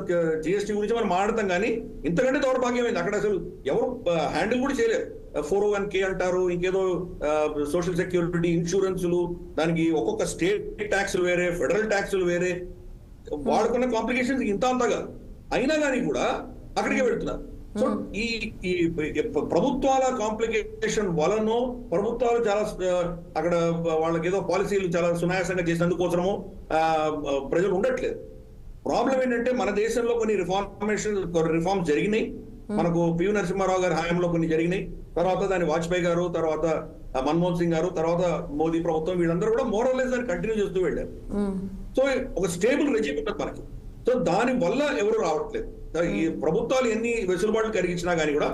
జిఎస్టీ గురించి మనం మాట్లాడతాం, కానీ ఇంతకంటే దౌర్భాగ్యమైంది. అక్కడ అసలు ఎవరు హ్యాండిల్ కూడా చేయలేరు. 401k అంటారు, ఇంకేదో సోషల్ సెక్యూరిటీ, ఇన్సూరెన్సులు, దానికి ఒక్కొక్క స్టేట్ ట్యాక్సులు వేరే, ఫెడరల్ ట్యాక్సులు వేరే, వాడుకున్న కాంప్లికేషన్స్ ఇంత అంతగా అయినా కానీ కూడా అక్కడికే వెళ్తున్నారు. సో ఈ ప్రభుత్వాల కాంప్లికేషన్ వలన ప్రభుత్వాలు చాలా అక్కడ వాళ్ళకి ఏదో పాలసీలు చాలా సునాయాసంగా చేసినందుకోసము ప్రజలు ఉండట్లేదు. ప్రాబ్లం ఏంటంటే మన దేశంలో కొన్ని రిఫార్మ్స్ జరిగినాయి. మనకు పివి నరసింహారావు గారి హయాంలో కొన్ని జరిగినాయి, తర్వాత దాని వాజ్పేయి గారు, తర్వాత మన్మోహన్ సింగ్ గారు, తర్వాత మోదీ ప్రభుత్వం, వీళ్ళందరూ కూడా మోరల్లెస్ దాన్ని కంటిన్యూ చేస్తూ వెళ్ళారు. సో ఒక స్టేబుల్ రెజ్యూమ్ ఉంటుంది మనకి. సో దాని వల్ల ఎవరు రావట్లేదు. ఈ ప్రభుత్వాలు ఎన్ని వెసులుబాట్లు కలిగించినా కానీ కూడా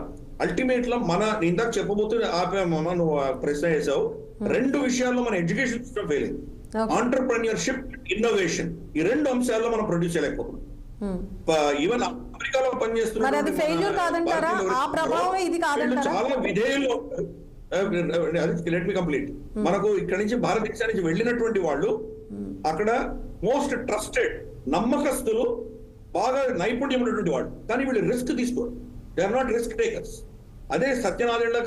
అల్టిమేట్ లో మన ఇందాక చెప్పబోతున్న ఆపేమా, నువ్వు ప్రశ్న చేసావు, రెండు విషయాల్లో మన ఎడ్యుకేషన్ సిస్టమ్ ఫెయిల్ అయింది. ఆంటర్ప్రెన్యూర్షిప్, ఇన్నోవేషన్, ఈ రెండు అంశాల్లో మనం ప్రొడ్యూస్ చేయలేకపోతున్నాం. ఈవెన్ అమెరికాలో పనిచేస్తున్న చాలా విధేయులు, లెట్ మీ కంప్లీట్, మనకు ఇక్కడ నుంచి భారతదేశానికి వెళ్ళినటువంటి వాళ్ళు అక్కడ మోస్ట్ ట్రస్టెడ్, నమ్మకస్తులు, బాగా నైపుణ్యం ఉన్నటువంటి వాళ్ళు, కానీ వీళ్ళు రిస్క్ తీసుకోరు. They are not risk takers. అదే సత్యనారాయణ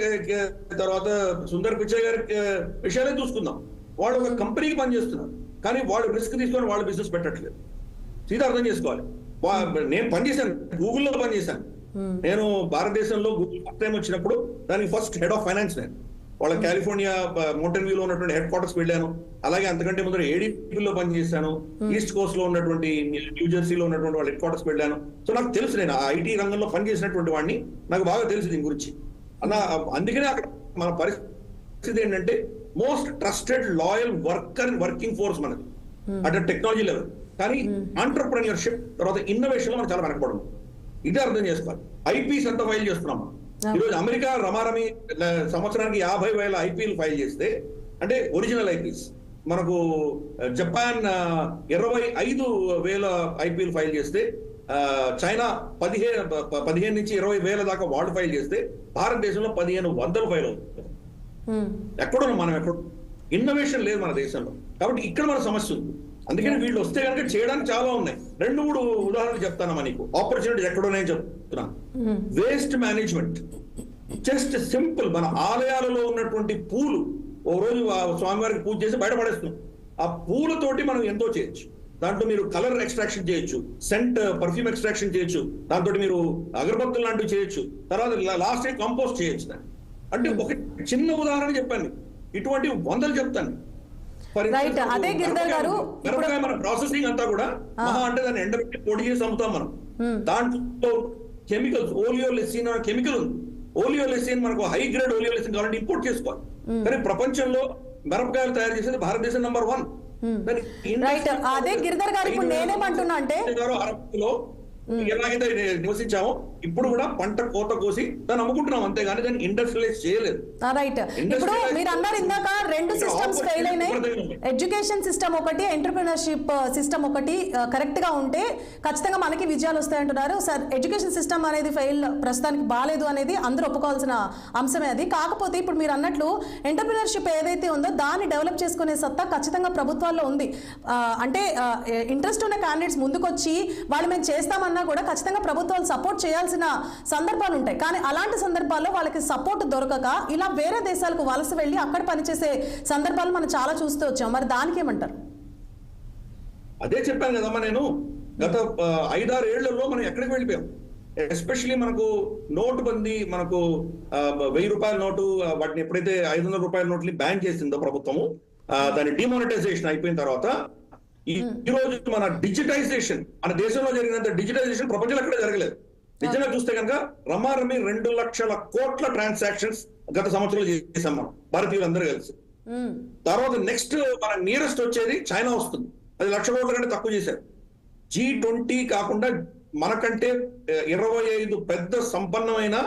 తర్వాత సుందర్ పిచ్చయ్య గారి విషయాలే చూసుకుందాం. వాళ్ళు ఒక కంపెనీకి పనిచేస్తున్నారు, కానీ వాళ్ళు రిస్క్ తీసుకొని వాళ్ళు బిజినెస్ పెట్టట్లేదు. సీదా అర్థం చేసుకోవాలి. నేను పనిచేశాను, గూగుల్లో పనిచేశాను. నేను భారతదేశంలో గూగుల్ ఫస్ట్ టైం వచ్చినప్పుడు దానికి ఫస్ట్ హెడ్ ఆఫ్ ఫైనాన్స్ నేను. వాళ్ళ కాలిఫోర్నియా మౌంటైన్ వ్యూలో ఉన్నటువంటి హెడ్ క్వార్టర్స్ వెళ్ళాను. అలాగే అంతకంటే ముందర ఏడీపీలో పనిచేశాను. ఈస్ట్ కోస్ట్ లో ఉన్నటువంటి న్యూజెర్సీలో ఉన్నటువంటి వాళ్ళ హెడ్ క్వార్టర్స్ వెళ్ళాను. సో నాకు తెలుసు, నేను ఆ ఐటీ రంగంలో పనిచేసినటువంటి వాడిని, నాకు బాగా తెలుసు దీని గురించి. అందుకనే అక్కడ మన పరిస్థితి ఏంటంటే most trusted, loyal working force మనది అట్ టెక్నాలజీ లెవెల్. కానీ ఆంటర్ప్రెన్యూర్షిప్ తర్వాత ఇన్నోవేషన్ లో మనం చాలా వెనకబడము. ఇదే అర్థం చేసుకోవాలి. ఐపీస్ ఎంత ఫైల్ చేస్తున్నాం ఈరోజు. అమెరికా రమారమి సంవత్సరానికి 50,000 ఐపీలు ఫైల్ చేస్తే, అంటే ఒరిజినల్ ఐపీస్. మనకు జపాన్ 25,000 ఐపీలు ఫైల్ చేస్తే, చైనా 15 నుంచి 20,000 దాకా వాళ్ళు ఫైల్ చేస్తే, భారతదేశంలో 1,500 ఫైల్ అవుతుంది. ఎక్కడున్నాం మనం? ఎక్కడ ఇన్నోవేషన్ లేదు మన దేశంలో. కాబట్టి ఇక్కడ మన సమస్య ఉంది. అందుకని వీళ్ళు వస్తే కనుక చేయడానికి చాలా ఉన్నాయి. 2-3 ఉదాహరణలు చెప్తానమ్మా నీకు. ఆపర్చునిటీస్ ఎక్కడున్నాయని చెప్తున్నాను. Waste management, just simple. మన ఆలయాలలో ఉన్నటువంటి పూలు ఓ రోజు స్వామివారికి పూజ చేసి బయటపడేస్తున్నాం. ఆ పూలతోటి మనం ఎంతో చేయొచ్చు. దాంట్లో మీరు కలర్ ఎక్స్ట్రాక్షన్ చేయొచ్చు, సెంట్ పర్ఫ్యూమ్ ఎక్స్ట్రాక్షన్ చేయొచ్చు, దాంతో మీరు అగరబత్తులు లాంటివి చేయొచ్చు, తర్వాత లాస్ట్ కంపోస్ట్ చేయొచ్చు. దాన్ని అంటే ఒక చిన్న ఉదాహరణ చెప్పాను, ఇటువంటి 100 చెప్తాను. అదే గిరిధర్ గారు, మన ప్రాసెసింగ్ అంతా కూడా మహా అంటే దాన్ని ఎండబెట్టి పొడి చేసి అమ్ముతాం మనం. దాంట్లో కెమికల్స్, ఓలియోలెసిన్ అనే కెమికల్ ఉంది. ఓలియోలెసిన్ మనకు హై గ్రేడ్ ఓలియోలెసిన్ కావాలంటే ఇంపోర్ట్ చేసుకోవాలి. కానీ ప్రపంచంలో మిరపకాయలు తయారు చేసేది భారతదేశం నంబర్ 1. అదే గిరిధర్ గారు, ఇప్పుడు నేనేమంటున్నా అంటే ఎలాగైతే నివసించామో ఇప్పుడు కూడా పంట కోత కోసి దాన్ని అమ్ముకుంటున్నాం, అంతేగాని దాన్ని ఇండస్ట్రియలైజ్ చేయలేదు. రైట్. ఇప్పుడు మీరు అన్నారు ఇందాక 2 సిస్టమ్స్ ఫెయిల్ అయినాయి. ఎడ్యుకేషన్ సిస్టమ్ ఒకటి, ఎంటర్‌ప్రెన్యూర్‌షిప్ సిస్టమ్ ఒకటి కరెక్ట్ గా ఉంటే ఖచ్చితంగా మనకి విజయాలు వస్తాయంటున్నారు సార్. ఎడ్యుకేషన్ సిస్టమ్ అనేది ఫెయిల్, ప్రస్తుతానికి బాలేదు అనేది అందరూ ఒప్పుకోవాల్సిన అంశమే అది. కాకపోతే ఇప్పుడు మీరు అన్నట్లు ఎంటర్‌ప్రెన్యూర్‌షిప్ ఏదైతే ఉందో దాన్ని డెవలప్ చేసుకునే సత్తా ఖచ్చితంగా ప్రభుత్వాల్లో ఉంది. అంటే ఇంట్రెస్ట్ ఉన్న క్యాండిడేట్స్ ముందుకొచ్చి వాళ్ళు మేము చేస్తామన్న కూడా ఖచ్చితంగా ప్రభుత్వాలు సపోర్ట్ చేయాల్సిన సందర్భాలు ఉంటాయి. కానీ అలాంటి సందర్భాల్లో వాళ్ళకి సపోర్ట్ దొరకక ఇలా వేరే దేశాలకు వలస వెళ్ళి అక్కడ పనిచేసే సందర్భాలు మనం చాలా చూస్తూ వచ్చాం. మరి దానికి ఏమంటారు? అదే చెప్పాను కదమ్మా నేను, గత 5-6 ఏళ్లలో మనం ఎక్కడికి వెళ్ళిపోయాం. ఎస్పెషలీ మనకు నోటు బందీ, మనకు 1000 రూపాయల నోటు, వాటిని ఎప్పుడైతే 500 రూపాయల నోట్ని బ్యాన్ చేసిందో ప్రభుత్వము, దాని డిమానిటైజేషన్ అయిపోయిన తర్వాత ఈ రోజు మన డిజిటైజేషన్, మన దేశంలో జరిగినంత డిజిటైజేషన్ ప్రపంచంలో ఎక్కడ జరగలేదు. నిజంగా చూస్తే కనుక రమారమి 2 లక్షల కోట్ల ట్రాన్సాక్షన్స్ గత సంవత్సరంలో చేసాం మనం భారతీయులందరూ కలిసి. తర్వాత నెక్స్ట్ మన నియరెస్ట్ వచ్చేది చైనా వస్తుంది, అది 1,00,000 కోట్ల కంటే తక్కువ చేశారు. G20 కాకుండా మనకంటే 25 పెద్ద సంపన్నమైన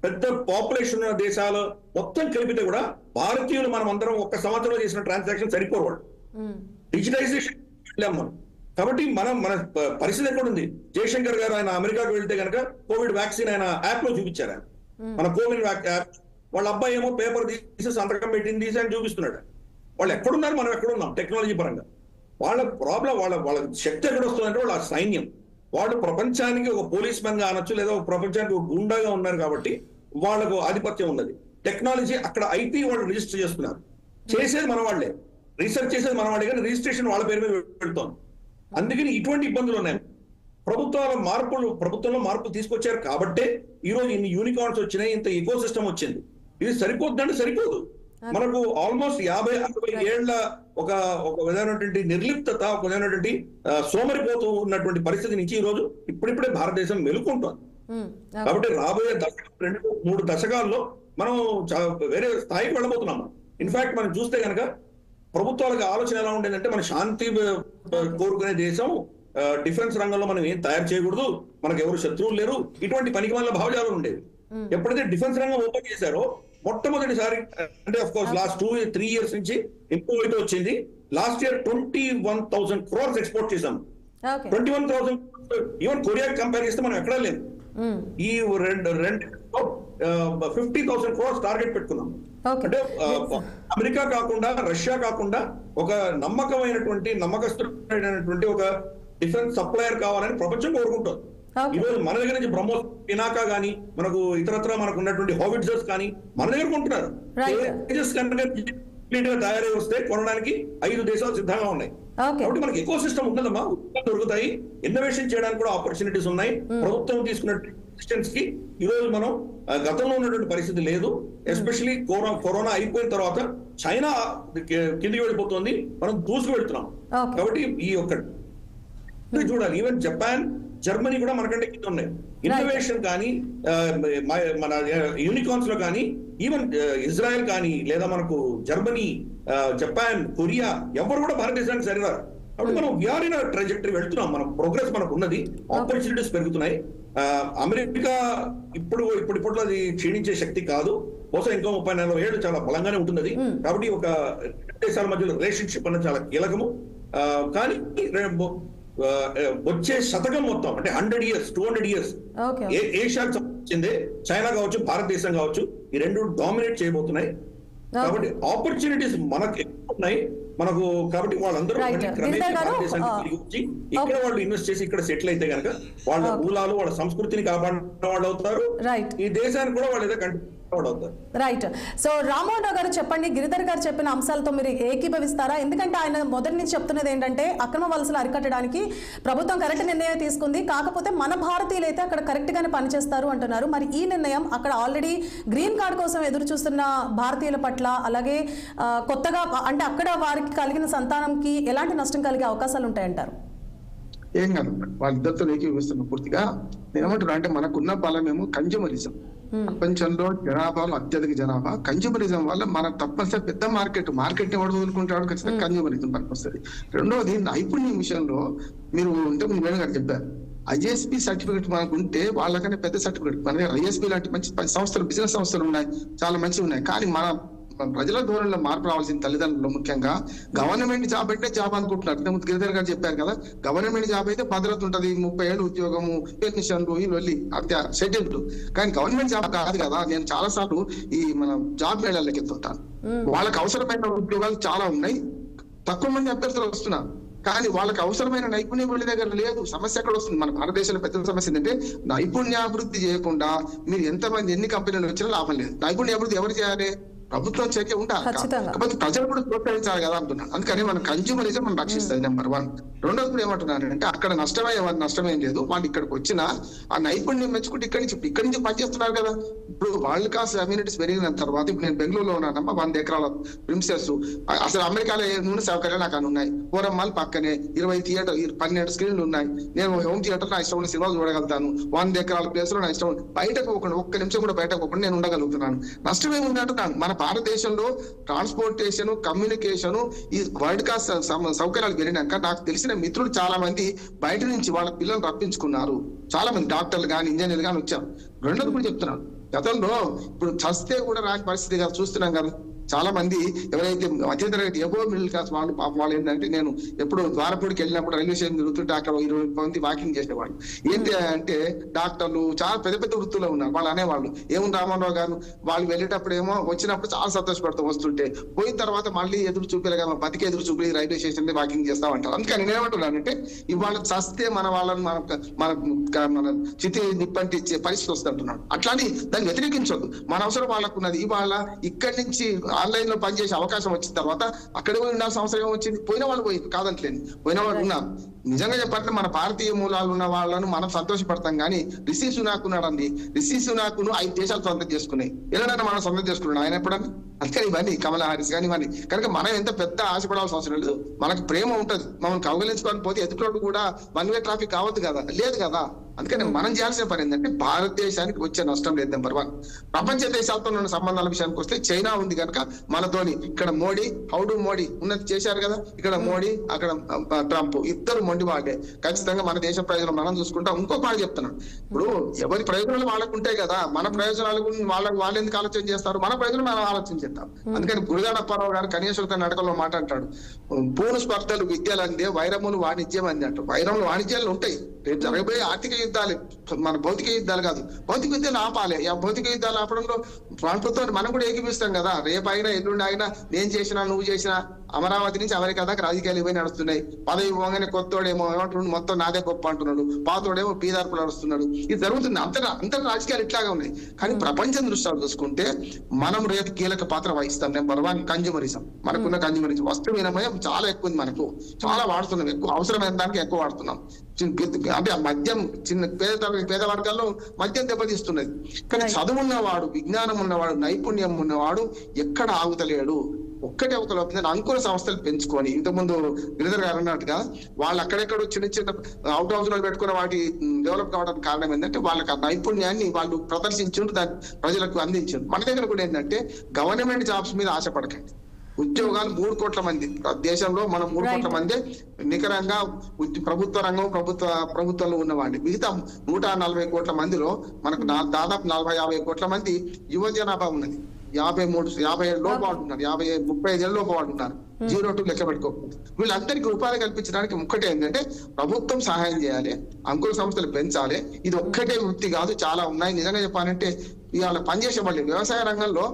పెద్ద పాపులేషన్ ఉన్న దేశాలు మొత్తం కలిపితే కూడా భారతీయులు మనం అందరం ఒక్క సంవత్సరంలో చేసిన ట్రాన్సాక్షన్ సరిపోరు. వాళ్ళు డిజిటైజేషన్ వెళ్ళాం మనం. కాబట్టి మన పరిస్థితి ఎక్కడ ఉంది? జయశంకర్ గారు ఆయన అమెరికాకు వెళ్తే కనుక కోవిడ్ వ్యాక్సిన్ ఆయన యాప్ లో చూపించారు. ఆయన మన కోవిడ్ యాప్ వాళ్ళ అబ్బాయి ఏమో పేపర్ తీసి సంతకం పెట్టింది తీసి అని చూపిస్తున్నాడు. వాళ్ళు ఎక్కడున్నారు, మనం ఎక్కడున్నాం టెక్నాలజీ పరంగా. వాళ్ళ ప్రాబ్లం వాళ్ళ శక్తి ఎక్కడ వస్తుందంటే వాళ్ళ సైన్యం. వాళ్ళు ప్రపంచానికి ఒక పోలీస్ మ్యాన్ గా అనొచ్చు, లేదా ప్రపంచానికి ఒక గుండాగా ఉన్నారు కాబట్టి వాళ్ళకు ఆధిపత్యం ఉన్నది. టెక్నాలజీ అక్కడ ఐపీ వాళ్ళు రిజిస్టర్ చేస్తున్నారు, చేసేది మన వాళ్ళే, రీసెర్చ్ చేసేది మన వాళ్ళే, కానీ రిజిస్ట్రేషన్ వాళ్ళ పేరు మీద పెడుతోంది. అందుకని ఇటువంటి ఇబ్బందులు ఉన్నాయి. ప్రభుత్వంలో మార్పులు తీసుకొచ్చారు కాబట్టే ఈ రోజు ఇన్ని యూనికార్న్స్ వచ్చినాయి, ఇంత ఎకో సిస్టమ్ వచ్చింది. ఇది సరిపోతుందంటే సరిపోదు. మనకు ఆల్మోస్ట్ 50-60 ఏళ్ల ఒక విధమైనటువంటి నిర్లిప్తత, ఒక విధమైనటువంటి సోమరిపోతూ ఉన్నటువంటి పరిస్థితి నుంచి ఈ రోజు ఇప్పుడిప్పుడే భారతదేశం మెలుకుంటోంది. కాబట్టి రాబోయే 2-3 దశకాల్లో మనం వేరే స్థాయికి వెళ్ళబోతున్నాం. ఇన్ఫాక్ట్ మనం చూస్తే కనుక ప్రభుత్వాలకు ఆలోచన ఎలా ఉండేదంటే, మన శాంతి కోరుకునే దేశం, డిఫెన్స్ రంగంలో మనం ఏం తయారు చేయకూడదు, మనకు ఎవరు శత్రువులు లేరు, ఇటువంటి పనికిమాలిన భావజాలు ఉండేవి. ఎప్పుడైతే డిఫెన్స్ రంగం ఓపెన్ చేశారో మొట్టమొదటిసారి, అంటే ఆఫ్ కోర్స్ లాస్ట్ 2-3 ఇయర్స్ నుంచి ఇంప్రూవ్ అయితే వచ్చింది. లాస్ట్ ఇయర్ 21,000 crores ఎక్స్పోర్ట్ చేశాం. 21,000 ఈవెన్ కొరియా కంపేర్ చేస్తే మనం ఎక్కడా లేదు. ఈ 50,000 crores టార్గెట్ పెట్టుకున్నాం. అంటే అమెరికా కాకుండా, రష్యా కాకుండా ఒక నమ్మకస్తుడైనటువంటి ఒక డిఫెన్స్ సప్లయర్ కావాలని ప్రపంచం కోరుకుంటుంది. ఈ రోజు మన దగ్గర నుంచి బ్రహ్మోస్, పినాకా గానీ, మనకు ఇతరత్ర మనకు ఉన్నటువంటి హోవిట్జర్స్ కానీ మన దగ్గర కొంటున్నారు. తయారై వస్తే కొనడానికి 5 దేశాలు సిద్ధంగా ఉన్నాయి. కాబట్టి మనకి ఎకో సిస్టమ్ ఉన్నదమ్మా, దొరుకుతాయి. ఇన్నోవేషన్ చేయడానికి కూడా ఆపర్చునిటీస్ ఉన్నాయి. ప్రభుత్వం తీసుకున్న డిస్టెన్స్ కి ఈ రోజు మనం గతంలో ఉన్నటువంటి పరిస్థితి లేదు. ఎస్పెషల్లీ కరోనా అయిపోయిన తర్వాత చైనా కిందికి వెళ్ళిపోతుంది, మనం దూసుకు వెళ్తున్నాం. కాబట్టి ఈ ఒక్క చూడాలి. ఈవెన్ జపాన్, జర్మనీ కూడా మనకంటే కింద ఉన్నాయి. ఇన్నోవేషన్ కానీ, మన యూనికార్న్స్ లో కానీ, ఈవెన్ ఇజ్రాయెల్ కానీ, లేదా మనకు జర్మనీ, జపాన్, కొరియా ఎవరు కూడా భారతదేశానికి సరిరారు. కాబట్టి మనం వీఆర్ ఇన్ ట్రాజెక్టరీ వెళ్తున్నాం. మన ప్రోగ్రెస్ మనకు ఉన్నది, ఆపర్చునిటీస్ పెరుగుతున్నాయి. అమెరికా ఇప్పట్లో అది క్షీణించే శక్తి కాదు. బహుశా ఇంకో 30-40 ఏళ్ళు చాలా బలంగానే ఉంటుంది అది. కాబట్టి ఒక దేశాల మధ్యలో రిలేషన్షిప్ అనేది చాలా కీలకము. కానీ వచ్చే శతకం మొత్తం అంటే 100 years, 200 years ఏషియాకి సంబంధించింది, చైనా కావచ్చు, భారతదేశం కావచ్చు, ఈ రెండు డామినేట్ చేయబోతున్నాయి. కాబట్టి ఆపర్చునిటీస్ మనకు ఎక్కువ ఉన్నాయి మనకు. కాబట్టి వాళ్ళందరూ భారతదేశానికి తిరిగి వచ్చి ఇక్కడ వాళ్ళు ఇన్వెస్ట్ చేసి ఇక్కడ సెటిల్ అయితే కనుక వాళ్ళ మూలాలు, వాళ్ళ సంస్కృతిని కాపాడిన వాళ్ళు అవుతారు. ఈ దేశానికి కూడా వాళ్ళు ఏదో కంటిన్యూ అవుతారు. రైట్. సో రామ్మోహన్ రావు గారు చెప్పండి, గిరిధర్ గారు చెప్పిన అంశాలతో మీరు ఏకీభవిస్తారా? ఎందుకంటే ఆయన మొదటి నుంచి చెప్తున్నది ఏంటంటే, అక్రమ వలసలు అరికట్టడానికి ప్రభుత్వం కరెక్ట్ నిర్ణయం తీసుకుంది, కాకపోతే మన భారతీయులు అయితే అక్కడ కరెక్ట్ గానే పనిచేస్తారు అంటున్నారు. మరి ఈ నిర్ణయం అక్కడ ఆల్రెడీ గ్రీన్ కార్డ్ కోసం ఎదురు చూస్తున్న భారతీయుల పట్ల, అలాగే కొత్తగా అంటే అక్కడ వారికి కలిగిన సంతానంకి ఎలాంటి నష్టం కలిగే అవకాశాలు ఉంటాయంటారు? ఏం కాదు, వాళ్ళిద్దరితో ఏకీభవిస్తున్నాం పూర్తిగా. నేనేమంటున్నా అంటే, మనకున్న బలమేమో కన్జ్యూమరిజం. ప్రపంచంలో జనాభాలో అత్యధిక జనాభా కన్జ్యూమరిజం వల్ల మన తప్పనిసరి పెద్ద మార్కెట్ ఎవరు వదులుకుంటాడు, ఖచ్చితంగా కన్జ్యూమరిజం పనికి వస్తుంది. రెండోది నైపుణ్యం విషయంలో మీరు ఉంటే మీరు గారు చెప్పారు, ఐఎస్పీ సర్టిఫికేట్ మనకు ఉంటే వాళ్ళకనే పెద్ద సర్టిఫికేట్. మన దగ్గర ఐఎస్పీ లాంటి మంచి సంస్థలు, బిజినెస్ సంస్థలు ఉన్నాయి, చాలా మంచిగా ఉన్నాయి. కానీ మన ప్రజల ధోరణిలో మార్పు రావాల్సిన తల్లిదండ్రులు ముఖ్యంగా గవర్నమెంట్ జాబ్ అంటే జాబ్ అనుకుంటున్నారు. ఇంతకుముందు గిరిధర్ గారు చెప్పారు కదా, గవర్నమెంట్ జాబ్ అయితే భద్రత ఉంటది, 30 ఏళ్ళు ఉద్యోగము, పెన్షన్లు, వెళ్ళి అంతే షెడ్యూల్డ్. కానీ గవర్నమెంట్ జాబ్ కాదు కదా. నేను చాలా సార్లు ఈ మన జాబ్ మేళాలకి వెళ్తుంటాను. వాళ్ళకి అవసరమైన ఉద్యోగాలు చాలా ఉన్నాయి, తక్కువ మంది అభ్యర్థులు వస్తున్నారు. కానీ వాళ్ళకి అవసరమైన నైపుణ్యం వీళ్ళ దగ్గర లేదు. సమస్య ఎక్కడ వస్తుంది? మన భారతదేశంలో పెద్ద సమస్య ఏంటంటే, నైపుణ్యాభివృద్ధి చేయకుండా మీరు ఎన్ని కంపెనీలు వచ్చినా లాభం లేదు. నైపుణ్యాభివృద్ధి ఎవరు చేయాలి? ప్రభుత్వం చేసే ఉంటారు, కాకపోతే ప్రజలు కూడా ప్రోత్సహించాలి కదా అంటున్నాను. అందుకని మన కన్జ్యూమరిజం మనం రక్షిస్తుంది, నెంబర్ 1. రెండోది కూడా ఏమంటున్నారంటే, అక్కడ నష్టమేం లేదు. వాళ్ళు ఇక్కడికి వచ్చిన ఆ నైపుణ్యం మెచ్చుకుంటే ఇక్కడి నుంచి పనిచేస్తున్నారు కదా. ఇప్పుడు వరల్డ్ క్లాస్ అమ్యూనిటీస్ పెరిగిన తర్వాత, ఇప్పుడు నేను బెంగళూరులో ఉన్నానమ్మా, 100 ఎకరాల ప్రిన్సెస్. అసలు అమెరికాలో నూనె సౌకర్యాలు నాకు అని ఉన్నాయి. పూరమ్మాల్ పక్కనే 20 థియేటర్, 12 స్క్రీన్లు ఉన్నాయి. నేను హోమ్ థియేటర్ నా ఇష్టం సినిమాలు చూడగలుగుతాను. 100 ఎకరాల ప్లేస్ లో నా ఇష్టం, బయటకు పోకుండా, ఒక్క నిమిషం కూడా బయటకు పోకుండా నేను ఉండగలుగుతున్నాను. నష్టమేముంది అంటున్నాను. మన భారతదేశంలో ట్రాన్స్పోర్టేషన్, కమ్యూనికేషన్, ఈ వరల్డ్ క్లాస్ సౌకర్యాలు పెరిగినాక నాకు తెలిసిన మిత్రులు చాలా మంది బయట నుంచి వాళ్ళ పిల్లలు రప్పించుకున్నారు. చాలా మంది డాక్టర్లు కానీ, ఇంజనీర్లు కానీ వచ్చారు. రెండోది కూడా చెప్తున్నాను, గతంలో ఇప్పుడు చస్తే కూడా రాని పరిస్థితి కదా చూస్తున్నాం కదా. చాలా మంది ఎవరైతే మధ్యతరగతి ఎబో మిడిల్ క్లాస్ వాళ్ళు పాపం వాళ్ళు ఏంటంటే, నేను ఎప్పుడు ద్వారపూడికి వెళ్ళినప్పుడు రైల్వే స్టేషన్ తిరుగుతుంటే అక్కడ 20 మంది వాకింగ్ చేసేవాళ్ళు. ఏంటి అంటే డాక్టర్లు చాలా పెద్ద పెద్ద వృత్తుల్లో ఉన్నారు. వాళ్ళు అనేవాళ్ళు, ఏముంది రామారావు గారు, వాళ్ళు వెళ్ళేటప్పుడు ఏమో వచ్చినప్పుడు చాలా సంతోషపడతాం వస్తుంటే, పోయిన తర్వాత మళ్ళీ ఎదురు చూపేలా కదా, బతికి ఎదురు చూపి రైల్వే స్టేషన్ వాకింగ్ చేస్తామంటారు. అందుకని నేను ఏమంటున్నానంటే, ఇవాళ చస్తే మన వాళ్ళని మన చితి నిప్పంటిచ్చే పరిస్థితి వస్తుంది అంటున్నాడు. అట్లాని దాన్ని వ్యతిరేకించొద్దు. మన అవసరం వాళ్ళకు ఉన్నది. ఇవాళ ఇక్కడి నుంచి ఆన్లైన్ లో పనిచేసే అవకాశం వచ్చిన తర్వాత అక్కడ పోయి ఉండాల్సిన అవసరం వచ్చింది. పోయిన వాళ్ళు పోయి కాదంటలేని, పోయిన వాళ్ళు ఉన్నారు. నిజంగా చెప్పాలంటే మన భారతీయ మూలాలు ఉన్న వాళ్ళను మనం సంతోషపడతాం కానీ రిషి సునాక్ ఉన్నాడండి, రిషి సునాక్ను 5 దేశాలు సొంతం చేసుకున్నాయి. ఎలాగైనా మనం సొంతం చేసుకున్నాడు ఆయన ఎప్పుడన్నా? అందుకని ఇవన్నీ కమలా హారిస్ కానీ ఇవన్నీ కనుక మనం ఎంత పెద్ద ఆశపడాల్సిన అవసరం లేదు. మనకు ప్రేమ ఉంటది. మనం కౌగలించుకొని పోతే ఎదుటి కూడా 1 వే ట్రాఫిక్ కావద్దు కదా, లేదు కదా. అందుకని మనం చేయాల్సిన పని ఏంటంటే, భారతదేశానికి వచ్చే నష్టం లేదు. నెంబర్ 1. ప్రపంచ దేశాలతో ఉన్న సంబంధాల విషయానికి వస్తే చైనా ఉంది కనుక మనతోని ఇక్కడ మోడీ హౌడు మోడీ ఉన్నది చేశారు కదా, ఇక్కడ మోడీ అక్కడ ట్రంప్ ఇద్దరు మొండి వాళ్ళే. ఖచ్చితంగా మన దేశ ప్రయోజనం మనం చూసుకుంటాం. ఇంకొక మాట చెప్తున్నాను, ఇప్పుడు ఎవరి ప్రయోజనాలు వాళ్ళకు ఉంటాయి కదా, మన ప్రయోజనాలు వాళ్ళు ఎందుకు ఆలోచన చేస్తారు, మన ప్రయోజనం మనం ఆలోచన చేస్తాం. అందుకని గురుగాడ అప్పారావు గారు కన్యాశుల్క నాటకంలో మాట అంటాడు, పూను స్పర్ధలు విద్యలు అందే, వైరములు వాణిజ్యం అంది అంటారు. వైరములు వాణిజ్యాలు ఉంటాయి, రేపు జరగబోయే ఆర్థిక యుద్ధాలు మన భౌతిక యుద్ధాలు కాదు. భౌతిక యుద్ధాలు ఆపాలి. ఆ భౌతిక యుద్ధాలు ఆపడంలో ప్రభుత్వం మనం కూడా ఏకీపిస్తాం కదా. రేపు అయినా ఎల్లుండి అయినా నేను చేసినా నువ్వు చేసినా అమరావతి నుంచి అమెరికా దాకా రాజకీయాలు ఇవన్నీ నడుస్తున్నాయి. పదవి పోగానే కొత్తోడేమో ఏమంటున్నాడు, మొత్తం నాదే గొప్ప అంటున్నాడు, పాతోడేమో పీదార్పులు నడుస్తున్నాడు. ఇది జరుగుతుంది. అంతర్ రాజకీయాలు ఇట్లాగే ఉన్నాయి. కానీ ప్రపంచం దృష్టిలో చూసుకుంటే మనం రేపు కీలక పాత్ర వహిస్తాం. Number 1 consumerism. మనకున్న కన్జ్యూమరిజం వస్తు వినిమయం చాలా ఎక్కువ ఉంది. మనకు చాలా వాడుతున్నాం, ఎక్కువ అవసరమైన దానికి ఎక్కువ వాడుతున్నాం. అంటే మద్యం చిన్న పేద వర్గాల్లో మద్యం దెబ్బతీస్తున్నది. కానీ చదువున్నవాడు, విజ్ఞానం ఉన్నవాడు, నైపుణ్యం ఉన్నవాడు ఎక్కడ ఆగుతలేడు. ఒక్కటే ఒక లోపల అంకుర సంస్థలు పెంచుకొని, ఇంతకుముందు గిరిధర్ గారు అన్నట్టుగా వాళ్ళు అక్కడెక్కడ చిన్న చిన్న అవుట్ హౌస్ లో పెట్టుకున్న వాటి డెవలప్ కావడానికి కారణం ఏంటంటే వాళ్ళకి ఆ నైపుణ్యాన్ని వాళ్ళు ప్రదర్శించుంటూ దాన్ని ప్రజలకు అందించారు. మన దగ్గర కూడా ఏంటంటే గవర్నమెంట్ జాబ్స్ మీద ఆశపడకండి. ఉద్యోగాలు 3 కోట్ల మంది దేశంలో, మనం 3 కోట్ల మంది నికరంగా ప్రభుత్వ రంగం ప్రభుత్వంలో ఉన్నవాడిని. మిగతా 140 కోట్ల మందిలో మనకు దాదాపు 40-50 కోట్ల మంది యువ జనాభా ఉన్నది. 50 ఏళ్ళ లోపు వాడుతున్నారు, 35 ఏళ్ళ లోపు వాడుతున్నారు. 0 to లెక్క పెట్టుకోకపోతే వీళ్ళందరికీ ఉపాధి కల్పించడానికి ఒక్కటే ఏంటంటే ప్రభుత్వం సహాయం చేయాలి, అంకుర సంస్థలు పెంచాలి. ఇది ఒక్కటే వృత్తి కాదు, చాలా ఉన్నాయి. నిజంగా చెప్పాలంటే ఇవాళ పనిచేసే వాళ్ళు వ్యవసాయ రంగంలో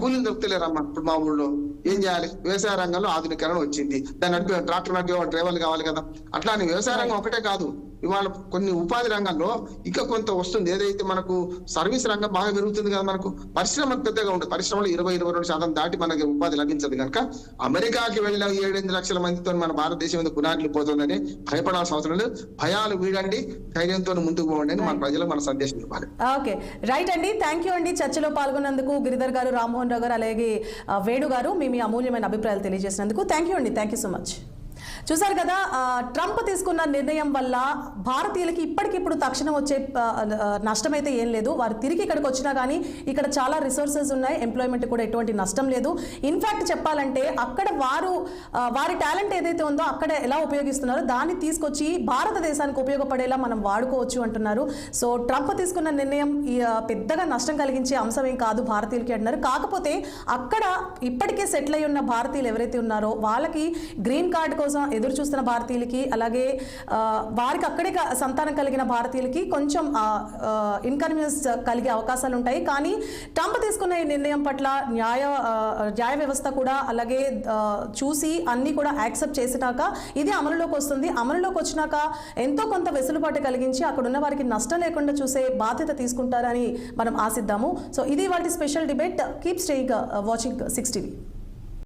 కూలీలు దొరుకుతలేరమ్మా. ఇప్పుడు మా ఊళ్ళో ఏం చేయాలి? వ్యవసాయ రంగంలో ఆధునీకరణ వచ్చింది, దాన్ని నడిపే ట్రాక్టర్ నడిపే డ్రైవర్లు కావాలి కదా. అట్లా అని వ్యవసాయ రంగం ఒకటే కాదు, ఇవాళ కొన్ని ఉపాధి రంగంలో ఇంకా కొంత వస్తుంది. ఏదైతే మనకు సర్వీస్ రంగం బాగా పెరుగుతుంది కదా, మనకు పరిశ్రమ పెద్దగా ఉంటుంది. పరిశ్రమలు 20-22% దాటి మనకి ఉపాధి లభించదు కనుక అమెరికాకి వెళ్ళిన 7-8 లక్షల మందితో మన భారతదేశం మీద పునాదులు పోతుందని భయపడాల్సిన అవసరం లేదు. భయాలు వీడండి, ధైర్యంతో ముందుకు పోండి అని మన ప్రజలకు మన సందేశం ఇవ్వాలి. ఓకే, రైట్ అండి. థ్యాంక్ యూ అండి. చర్చలో పాల్గొన్నందుకు గిరిధర్ గారు, రామ్మోహన్ రావు గారు, అలాగే వేణు గారు మీ అమూల్యమైన అభిప్రాయాలు తెలియజేసినందుకు థ్యాంక్ యూ అండి. Thank you so much. చూసారు కదా, ట్రంప్ తీసుకున్న నిర్ణయం వల్ల భారతీయులకి ఇప్పటికిప్పుడు తక్షణం వచ్చే నష్టమైతే ఏం లేదు. వారు తిరిగి ఇక్కడికి వచ్చినా కానీ ఇక్కడ చాలా రిసోర్సెస్ ఉన్నాయి, ఎంప్లాయ్మెంట్ కూడా ఎటువంటి నష్టం లేదు. ఇన్ఫ్యాక్ట్ చెప్పాలంటే అక్కడ వారి టాలెంట్ ఏదైతే ఉందో అక్కడ ఎలా ఉపయోగిస్తున్నారో దాన్ని తీసుకొచ్చి భారతదేశానికి ఉపయోగపడేలా మనం వాడుకోవచ్చు అంటున్నారు. సో ట్రంప్ తీసుకున్న నిర్ణయం పెద్దగా నష్టం కలిగించే అంశం ఏం కాదు భారతీయులకి అంటున్నారు. కాకపోతే అక్కడ ఇప్పటికే సెటిల్ అయి ఉన్న భారతీయులు ఎవరైతే ఉన్నారో వాళ్ళకి గ్రీన్ కార్డ్ కోసం ఎదురు చూస్తున్న భారతీయులకి, అలాగే వారికి అక్కడే సంతానం కలిగిన భారతీయులకి కొంచెం ఇన్కన్వీనియన్స్ కలిగే అవకాశాలు ఉంటాయి. కానీ ట్రంప్ తీసుకున్న ఈ నిర్ణయం పట్ల న్యాయ వ్యవస్థ కూడా అలాగే చూసి అన్ని కూడా యాక్సెప్ట్ చేసినాక ఇది అమలులోకి వస్తుంది. అమలులోకి వచ్చినాక ఎంతో కొంత వెసులుబాటు కలిగించి అక్కడ ఉన్న వారికి నష్టం లేకుండా చూసే బాధ్యత తీసుకుంటారని మనం ఆశిద్దాము. సో ఇది వాటి special debate. Keep staying watching 6 TV.